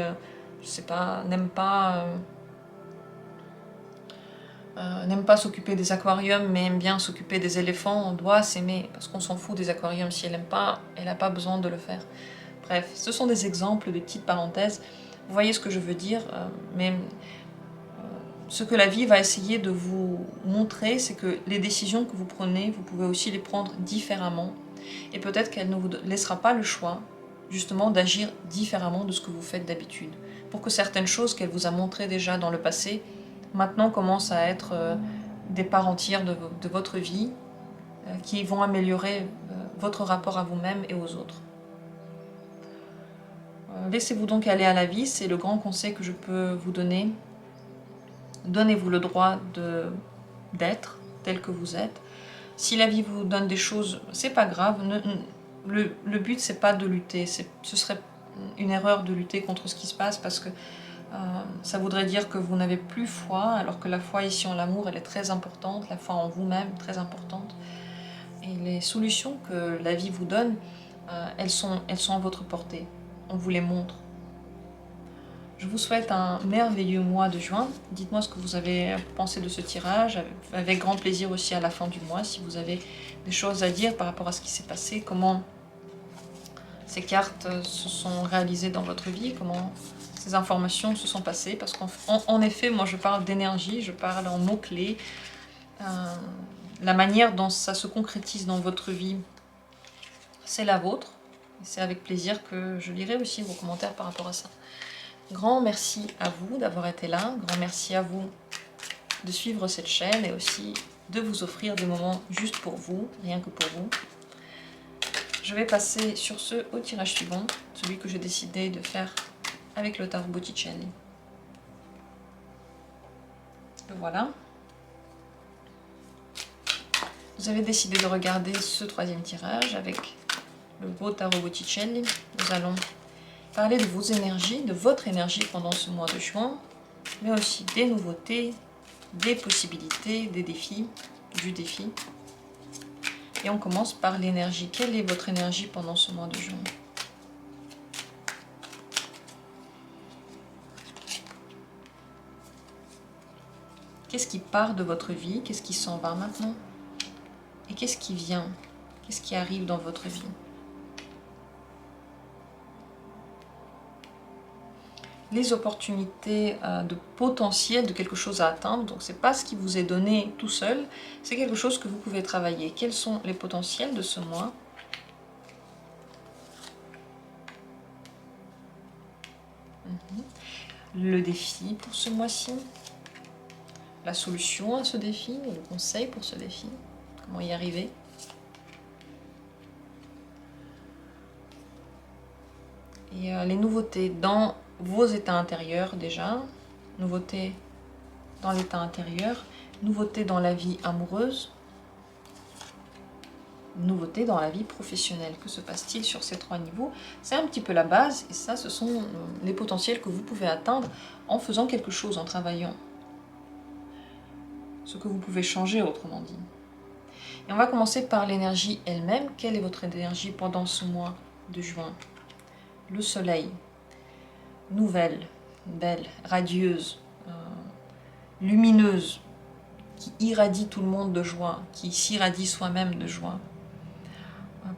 je sais pas, n'aime pas s'occuper des aquariums, mais aime bien s'occuper des éléphants, on doit s'aimer, parce qu'on s'en fout des aquariums. Si elle n'aime pas, elle n'a pas besoin de le faire. Bref, ce sont des exemples, des petites parenthèses. Vous voyez ce que je veux dire, mais ce que la vie va essayer de vous montrer, c'est que les décisions que vous prenez, vous pouvez aussi les prendre différemment. Et peut-être qu'elle ne vous laissera pas le choix, justement, d'agir différemment de ce que vous faites d'habitude. Pour que certaines choses qu'elle vous a montrées déjà dans le passé, maintenant commencent à être des parts entières de votre vie, qui vont améliorer votre rapport à vous-même et aux autres. Laissez-vous donc aller à la vie, c'est le grand conseil que je peux vous donner. Donnez-vous le droit d'être tel que vous êtes. Si la vie vous donne des choses, c'est pas grave. Le but, c'est pas de lutter. Ce serait une erreur de lutter contre ce qui se passe, parce que ça voudrait dire que vous n'avez plus foi, alors que la foi ici en l'amour, elle est très importante. La foi en vous-même, très importante. Et les solutions que la vie vous donne, elles sont à votre portée. On vous les montre. Je vous souhaite un merveilleux mois de juin. Dites-moi ce que vous avez pensé de ce tirage, avec grand plaisir aussi à la fin du mois, si vous avez des choses à dire par rapport à ce qui s'est passé, comment ces cartes se sont réalisées dans votre vie, comment ces informations se sont passées, parce qu'en effet, moi je parle d'énergie, je parle en mots-clés, la manière dont ça se concrétise dans votre vie, c'est la vôtre. C'est avec plaisir que je lirai aussi vos commentaires par rapport à ça. Grand merci à vous d'avoir été là, grand merci à vous de suivre cette chaîne et aussi de vous offrir des moments juste pour vous, rien que pour vous. Je vais passer sur ce au tirage suivant, celui que j'ai décidé de faire avec le tarot Botticelli. Le voilà. Vous avez décidé de regarder ce troisième tirage avec le beau tarot Botticelli. Nous allons parler de vos énergies, de votre énergie pendant ce mois de juin, mais aussi des nouveautés, des possibilités, des défis, du défi. Et on commence par l'énergie. Quelle est votre énergie pendant ce mois de juin? Qu'est-ce qui part de votre vie? Qu'est-ce qui s'en va maintenant? Et qu'est-ce qui vient? Qu'est-ce qui arrive dans votre vie? Les opportunités de potentiel de quelque chose à atteindre. Donc, ce n'est pas ce qui vous est donné tout seul, c'est quelque chose que vous pouvez travailler. Quels sont les potentiels de ce mois? Le défi pour ce mois-ci, la solution à ce défi, le conseil pour ce défi, comment y arriver. Et les nouveautés dans vos états intérieurs déjà, nouveautés dans l'état intérieur, nouveautés dans la vie amoureuse, nouveautés dans la vie professionnelle. Que se passe-t-il sur ces trois niveaux? C'est un petit peu la base, et ça, ce sont les potentiels que vous pouvez atteindre en faisant quelque chose, en travaillant. Ce que vous pouvez changer, autrement dit. Et on va commencer par l'énergie elle-même. Quelle est votre énergie pendant ce mois de juin? Le soleil. Nouvelle, belle, radieuse, lumineuse, qui irradie tout le monde de joie, qui s'irradie soi-même de joie.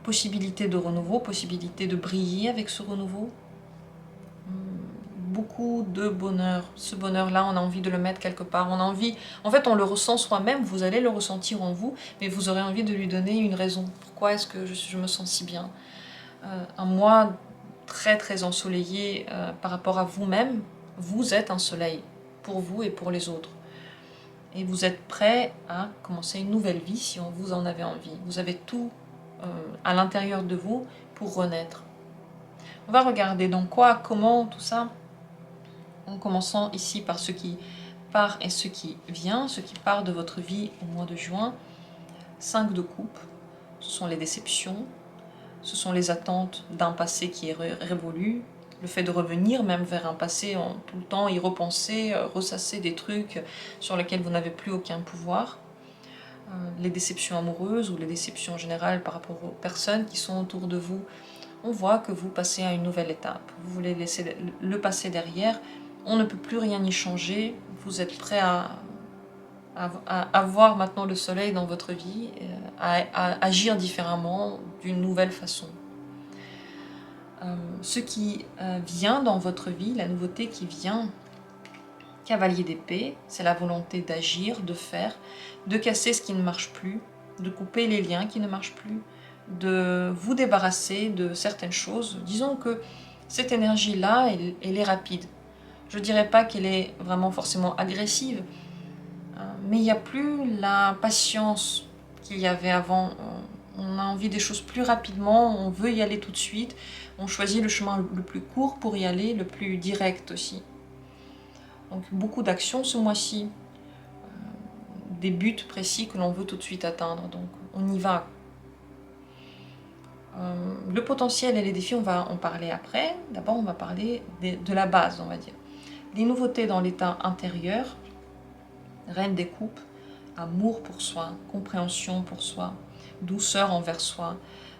Possibilité de renouveau, possibilité de briller avec ce renouveau. beaucoup de bonheur. Ce bonheur-là, on a envie de le mettre quelque part. On a envie, en fait, on le ressent soi-même, vous allez le ressentir en vous, mais vous aurez envie de lui donner une raison. Pourquoi est-ce que je me sens si bien? Un mois très très ensoleillé par rapport à vous-même, vous êtes un soleil pour vous et pour les autres. Et vous êtes prêt à commencer une nouvelle vie si vous en avez envie. Vous avez tout à l'intérieur de vous pour renaître. On va regarder dans quoi, comment, tout ça, en commençant ici par ce qui part et ce qui vient, ce qui part de votre vie au mois de juin. 5 de coupe, ce sont les déceptions, ce sont les attentes d'un passé qui est révolu, le fait de revenir même vers un passé, en tout le temps y repenser, ressasser des trucs sur lesquels vous n'avez plus aucun pouvoir. Les déceptions amoureuses ou les déceptions en général par rapport aux personnes qui sont autour de vous. On voit que vous passez à une nouvelle étape. Vous voulez laisser le passé derrière. On ne peut plus rien y changer. Vous êtes prêt à voir maintenant le soleil dans votre vie, à agir différemment, d'une nouvelle façon. Ce qui vient dans votre vie, la nouveauté qui vient, cavalier d'épée, c'est la volonté d'agir, de faire, de casser ce qui ne marche plus, de couper les liens qui ne marchent plus, de vous débarrasser de certaines choses. Disons que cette énergie-là, elle est rapide. Je ne dirais pas qu'elle est vraiment forcément agressive, mais il n'y a plus la patience qu'il y avait avant. On a envie des choses plus rapidement, on veut y aller tout de suite, on choisit le chemin le plus court pour y aller, le plus direct aussi. Donc beaucoup d'actions ce mois-ci, des buts précis que l'on veut tout de suite atteindre, donc on y va. Le potentiel et les défis, on va en parler après. D'abord, on va parler de la base, on va dire. Les nouveautés dans l'état intérieur, Reine des coupes, amour pour soi, compréhension pour soi, douceur envers soi.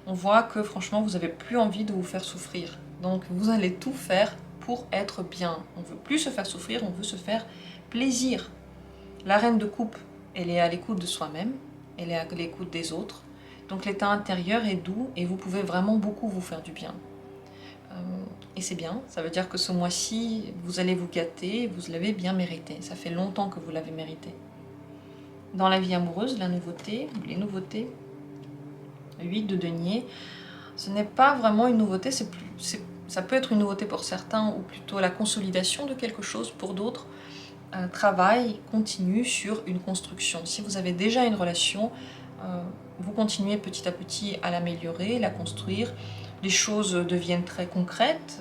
On voit que franchement, vous n'avez plus envie de vous faire souffrir. Donc vous allez tout faire pour être bien. On ne veut plus se faire souffrir, on veut se faire plaisir. La Reine de coupe, elle est à l'écoute de soi-même, elle est à l'écoute des autres. Donc l'état intérieur est doux et vous pouvez vraiment beaucoup vous faire du bien. Et c'est bien, ça veut dire que ce mois-ci, vous allez vous gâter, vous l'avez bien mérité. Ça fait longtemps que vous l'avez mérité. Dans la vie amoureuse, la nouveauté, les nouveautés, 8 de denier, ce n'est pas vraiment une nouveauté, ça peut être une nouveauté pour certains, ou plutôt la consolidation de quelque chose pour d'autres. Un travail continu sur une construction. Si vous avez déjà une relation, vous continuez petit à petit à l'améliorer, la construire. Les choses deviennent très concrètes.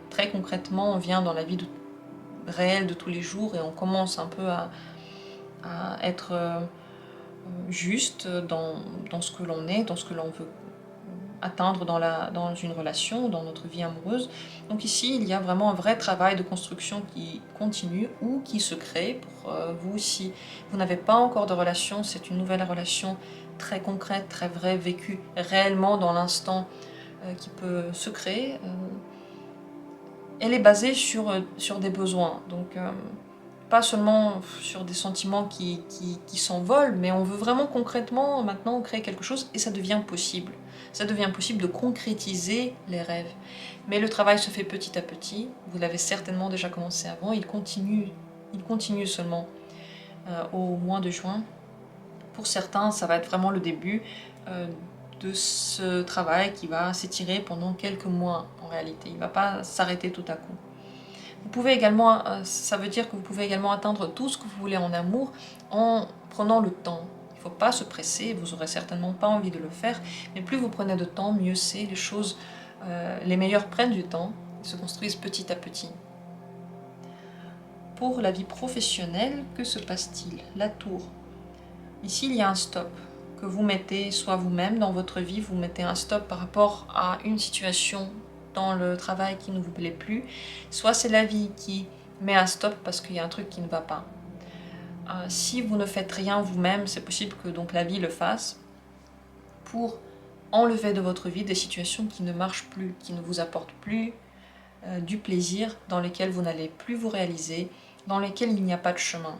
Très concrètement, on vient dans la vie réelle de tous les jours et on commence un peu à être juste dans ce que l'on est, dans ce que l'on veut atteindre dans une relation, dans notre vie amoureuse. Donc ici, il y a vraiment un vrai travail de construction qui continue ou qui se crée pour vous. Si vous n'avez pas encore de relation, c'est une nouvelle relation très concrète, très vraie, vécue réellement dans l'instant qui peut se créer. Elle est basée sur des besoins, donc pas seulement sur des sentiments qui s'envolent, mais on veut vraiment concrètement maintenant créer quelque chose et ça devient possible. Ça devient possible de concrétiser les rêves. Mais le travail se fait petit à petit, vous l'avez certainement déjà commencé avant, il continue seulement au mois de juin. Pour certains, ça va être vraiment le début de ce travail qui va s'étirer pendant quelques mois en réalité. Il ne va pas s'arrêter tout à coup. Vous pouvez également, ça veut dire que vous pouvez également atteindre tout ce que vous voulez en amour en prenant le temps. Il ne faut pas se presser, vous n'aurez certainement pas envie de le faire, mais plus vous prenez de temps, mieux c'est. Les choses, les meilleures prennent du temps, elles se construisent petit à petit. Pour la vie professionnelle, que se passe-t-il? La tour. Ici, il y a un stop que vous mettez, soit vous-même dans votre vie, vous mettez un stop par rapport à une situation dans le travail qui ne vous plaît plus, soit c'est la vie qui met un stop parce qu'il y a un truc qui ne va pas. Si vous ne faites rien vous-même, c'est possible que donc la vie le fasse pour enlever de votre vie des situations qui ne marchent plus, qui ne vous apportent plus du plaisir, dans lesquelles vous n'allez plus vous réaliser, dans lesquelles il n'y a pas de chemin.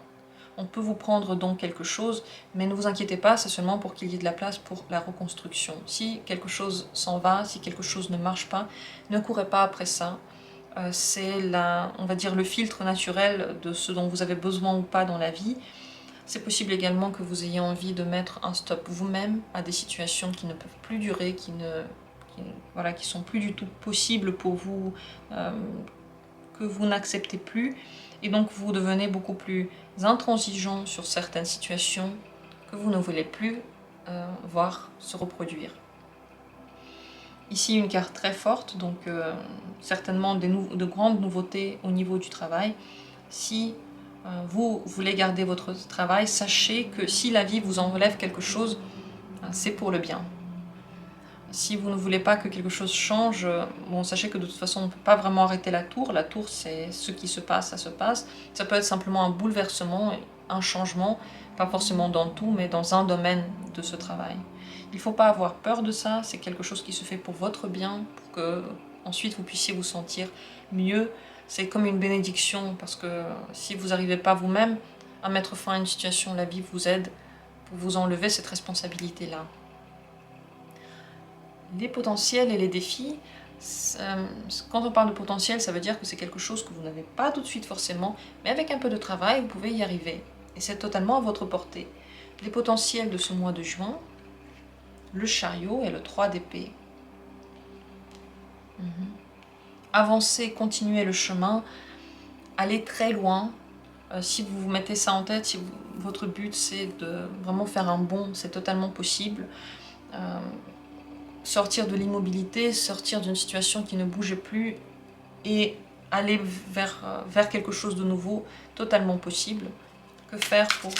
On peut vous prendre donc quelque chose, mais ne vous inquiétez pas, c'est seulement pour qu'il y ait de la place pour la reconstruction. Si quelque chose s'en va, si quelque chose ne marche pas, ne courez pas après ça. c'est on va dire le filtre naturel de ce dont vous avez besoin ou pas dans la vie. C'est possible également que vous ayez envie de mettre un stop vous-même à des situations qui ne peuvent plus durer, voilà, qui sont plus du tout possibles pour vous, que vous n'acceptez plus. Et donc vous devenez beaucoup plus intransigeant sur certaines situations que vous ne voulez plus voir se reproduire. Ici, une carte très forte, donc certainement de grandes nouveautés au niveau du travail. Si vous voulez garder votre travail, sachez que si la vie vous enlève quelque chose, c'est pour le bien. Si vous ne voulez pas que quelque chose change, bon, sachez que de toute façon, on ne peut pas vraiment arrêter la tour. La tour, c'est ce qui se passe, ça se passe. Ça peut être simplement un bouleversement, un changement, pas forcément dans tout, mais dans un domaine de ce travail. Il ne faut pas avoir peur de ça, c'est quelque chose qui se fait pour votre bien, pour que ensuite vous puissiez vous sentir mieux. C'est comme une bénédiction, parce que si vous n'arrivez pas vous-même à mettre fin à une situation, la vie vous aide pour vous enlever cette responsabilité-là. Les potentiels et les défis, quand on parle de potentiel, ça veut dire que c'est quelque chose que vous n'avez pas tout de suite forcément, mais avec un peu de travail, vous pouvez y arriver. Et c'est totalement à votre portée. Les potentiels de ce mois de juin, le chariot et le 3 d'épée. Avancez, continuez le chemin, allez très loin. Si vous vous mettez ça en tête, si votre but c'est de vraiment faire un bond, c'est totalement possible. Sortir de l'immobilité, sortir d'une situation qui ne bougeait plus et aller vers quelque chose de nouveau, totalement possible. Que faire pour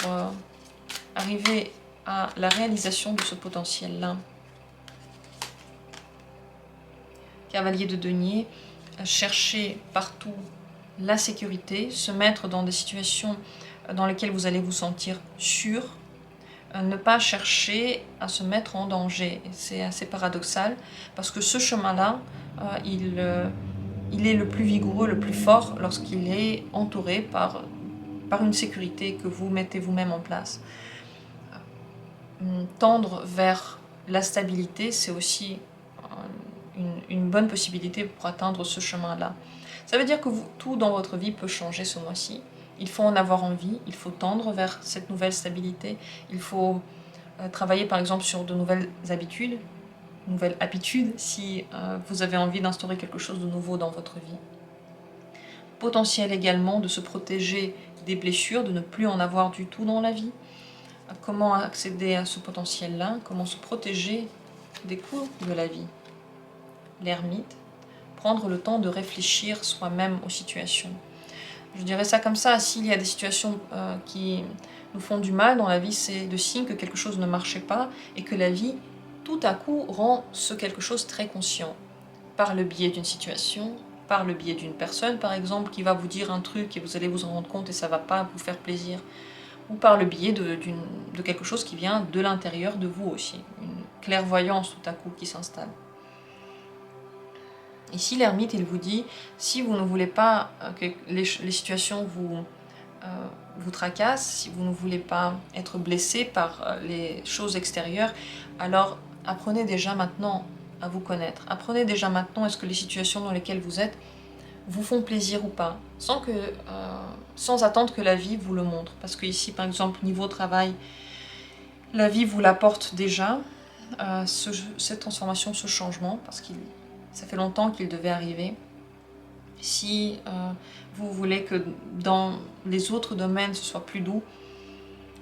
arriver à la réalisation de ce potentiel-là? Cavalier de denier, chercher partout la sécurité, se mettre dans des situations dans lesquelles vous allez vous sentir sûr, ne pas chercher à se mettre en danger. C'est assez paradoxal, parce que ce chemin-là, il est le plus vigoureux, le plus fort, lorsqu'il est entouré par une sécurité que vous mettez vous-même en place. Tendre vers la stabilité, c'est aussi une bonne possibilité pour atteindre ce chemin-là. Ça veut dire que tout dans votre vie peut changer ce mois-ci. Il faut en avoir envie, il faut tendre vers cette nouvelle stabilité, il faut travailler par exemple sur de nouvelles habitudes, si vous avez envie d'instaurer quelque chose de nouveau dans votre vie. Potentiel également de se protéger des blessures, de ne plus en avoir du tout dans la vie. Comment accéder à ce potentiel-là? Comment se protéger des coups de la vie? L'ermite, prendre le temps de réfléchir soi-même aux situations. Je dirais ça comme ça, s'il y a des situations qui nous font du mal dans la vie, c'est le signe que quelque chose ne marchait pas et que la vie, tout à coup, rend ce quelque chose très conscient. Par le biais d'une situation, par le biais d'une personne, par exemple, qui va vous dire un truc et vous allez vous en rendre compte et ça ne va pas vous faire plaisir. Ou par le biais de quelque chose qui vient de l'intérieur de vous aussi. Une clairvoyance tout à coup qui s'installe. Ici, l'ermite, il vous dit, si vous ne voulez pas que les situations vous tracassent, si vous ne voulez pas être blessé par les choses extérieures, alors apprenez déjà maintenant à vous connaître. Apprenez déjà maintenant est-ce que les situations dans lesquelles vous êtes vous font plaisir ou pas, sans attendre que la vie vous le montre. Parce que ici, par exemple, niveau travail, la vie vous l'apporte déjà, cette transformation, ce changement, parce que ça fait longtemps qu'il devait arriver. Si vous voulez que dans les autres domaines ce soit plus doux,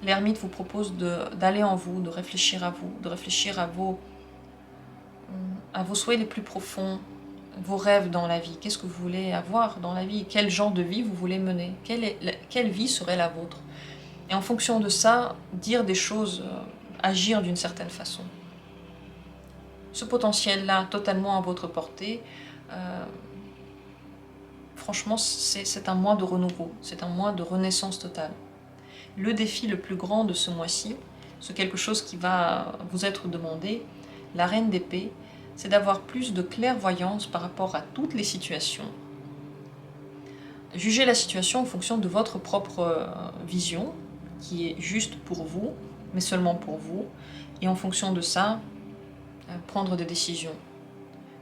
l'ermite vous propose d'aller en vous, de réfléchir à vous, de réfléchir à vos souhaits les plus profonds, vos rêves dans la vie. Qu'est-ce que vous voulez avoir dans la vie? Quel genre de vie vous voulez mener? Quelle vie serait la vôtre? Et en fonction de ça, dire des choses, agir d'une certaine façon. Ce potentiel-là, totalement à votre portée, franchement, c'est un mois de renouveau, c'est un mois de renaissance totale. Le défi le plus grand de ce mois-ci, c'est quelque chose qui va vous être demandé, la reine d'épée, c'est d'avoir plus de clairvoyance par rapport à toutes les situations. Jugez la situation en fonction de votre propre vision, qui est juste pour vous, mais seulement pour vous, et en fonction de ça, prendre des décisions.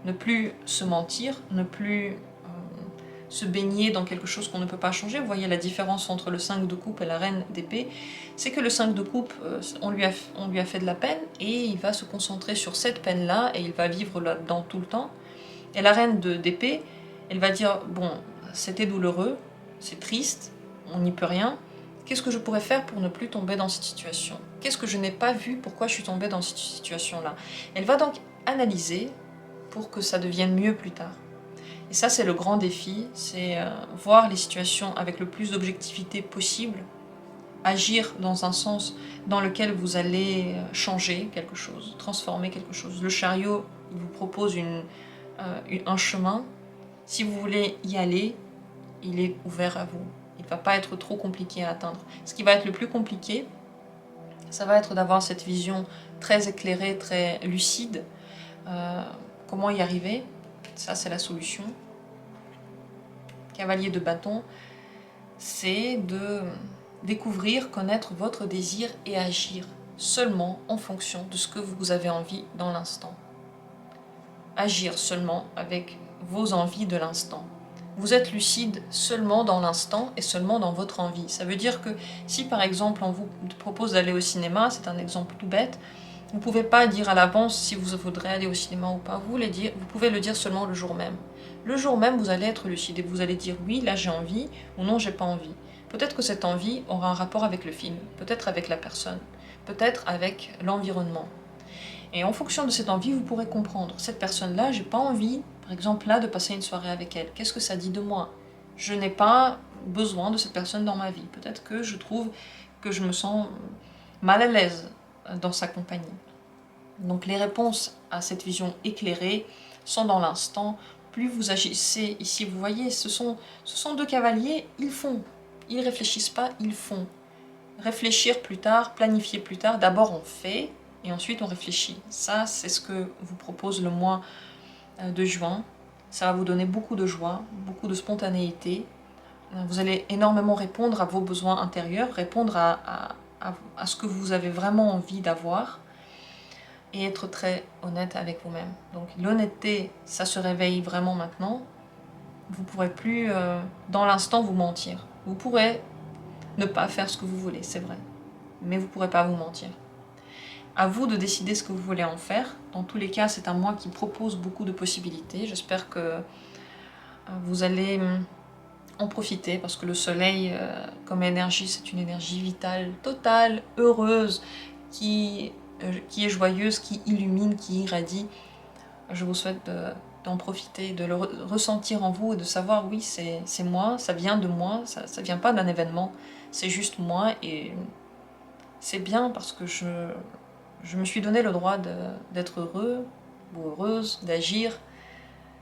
Ne plus se mentir, ne plus se baigner dans quelque chose qu'on ne peut pas changer. Vous voyez la différence entre le 5 de coupe et la reine d'épée, c'est que le 5 de coupe, on lui a fait de la peine, et il va se concentrer sur cette peine-là, et il va vivre là-dedans tout le temps. Et la reine d'épée, elle va dire, bon, c'était douloureux, c'est triste, on n'y peut rien, qu'est-ce que je pourrais faire pour ne plus tomber dans cette situation? Qu'est-ce que je n'ai pas vu, pourquoi je suis tombée dans cette situation-là? Elle va donc analyser pour que ça devienne mieux plus tard. Et ça, c'est le grand défi, c'est voir les situations avec le plus d'objectivité possible, agir dans un sens dans lequel vous allez changer quelque chose, transformer quelque chose. Le chariot, il vous propose un chemin. Si vous voulez y aller, il est ouvert à vous. Il ne va pas être trop compliqué à atteindre. Ce qui va être le plus compliqué, ça va être d'avoir cette vision très éclairée, très lucide. Comment y arriver? Ça, c'est la solution. Cavalier de bâton, c'est de découvrir, connaître votre désir et agir seulement en fonction de ce que vous avez envie dans l'instant. Agir seulement avec vos envies de l'instant. Vous êtes lucide seulement dans l'instant et seulement dans votre envie. Ça veut dire que si par exemple on vous propose d'aller au cinéma, c'est un exemple tout bête, vous ne pouvez pas dire à l'avance si vous voudrez aller au cinéma ou pas, vous pouvez le dire seulement le jour même. Le jour même, vous allez être lucide et vous allez dire oui, là j'ai envie, ou non, j'ai pas envie. Peut-être que cette envie aura un rapport avec le film, peut-être avec la personne, peut-être avec l'environnement. Et en fonction de cette envie, vous pourrez comprendre, cette personne-là, j'ai pas envie, par exemple là, de passer une soirée avec elle. Qu'est-ce que ça dit de moi? Je n'ai pas besoin de cette personne dans ma vie. Peut-être que je trouve que je me sens mal à l'aise dans sa compagnie. Donc les réponses à cette vision éclairée sont dans l'instant. Plus vous agissez, ici vous voyez, ce sont deux cavaliers, ils font. Ils réfléchissent pas, ils font. Réfléchir plus tard, planifier plus tard, d'abord on fait et ensuite on réfléchit. Ça, c'est ce que vous propose le mois de juin. Ça va vous donner beaucoup de joie, beaucoup de spontanéité. Vous allez énormément répondre à vos besoins intérieurs, répondre à ce que vous avez vraiment envie d'avoir et être très honnête avec vous-même. Donc l'honnêteté, ça se réveille vraiment maintenant. Vous ne pourrez plus, dans l'instant, vous mentir. Vous pourrez ne pas faire ce que vous voulez, c'est vrai. Mais vous ne pourrez pas vous mentir. À vous de décider ce que vous voulez en faire. Dans tous les cas, c'est un mois qui propose beaucoup de possibilités. J'espère que vous allez en profiter parce que le soleil, comme énergie, c'est une énergie vitale, totale, heureuse, qui est joyeuse, qui illumine, qui irradie. Je vous souhaite d'en profiter, de le ressentir en vous et de savoir, oui, c'est moi, ça vient de moi, ça ne vient pas d'un événement, c'est juste moi et c'est bien parce que je me suis donné le droit d'être heureux ou heureuse, d'agir,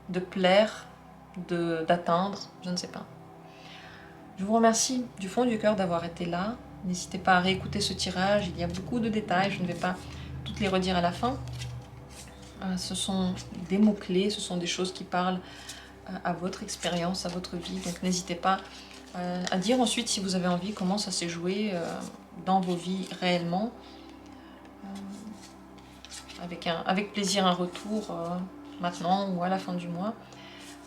de plaire, d'atteindre, je ne sais pas. Je vous remercie du fond du cœur d'avoir été là. N'hésitez pas à réécouter ce tirage, il y a beaucoup de détails, je ne vais pas toutes les redire à la fin. Ce sont des mots-clés, ce sont des choses qui parlent à votre expérience, à votre vie. Donc n'hésitez pas à dire ensuite si vous avez envie comment ça s'est joué dans vos vies réellement. Avec plaisir un retour maintenant ou à la fin du mois.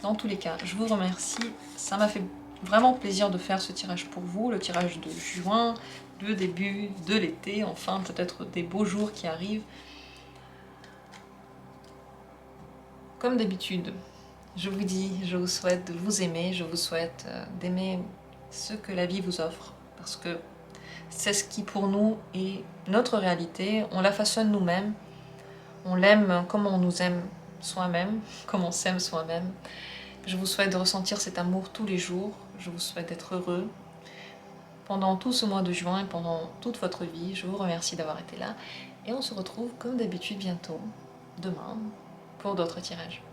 Dans tous les cas, je vous remercie. Ça m'a fait vraiment plaisir de faire ce tirage pour vous, le tirage de juin, le début de l'été, enfin peut-être des beaux jours qui arrivent. Comme d'habitude, je vous dis, je vous souhaite de vous aimer, je vous souhaite d'aimer ce que la vie vous offre, parce que c'est ce qui pour nous est notre réalité, on la façonne nous-mêmes, on l'aime comme on nous aime soi-même, comme on s'aime soi-même. Je vous souhaite de ressentir cet amour tous les jours, je vous souhaite d'être heureux pendant tout ce mois de juin et pendant toute votre vie. Je vous remercie d'avoir été là et on se retrouve comme d'habitude bientôt, demain, pour d'autres tirages.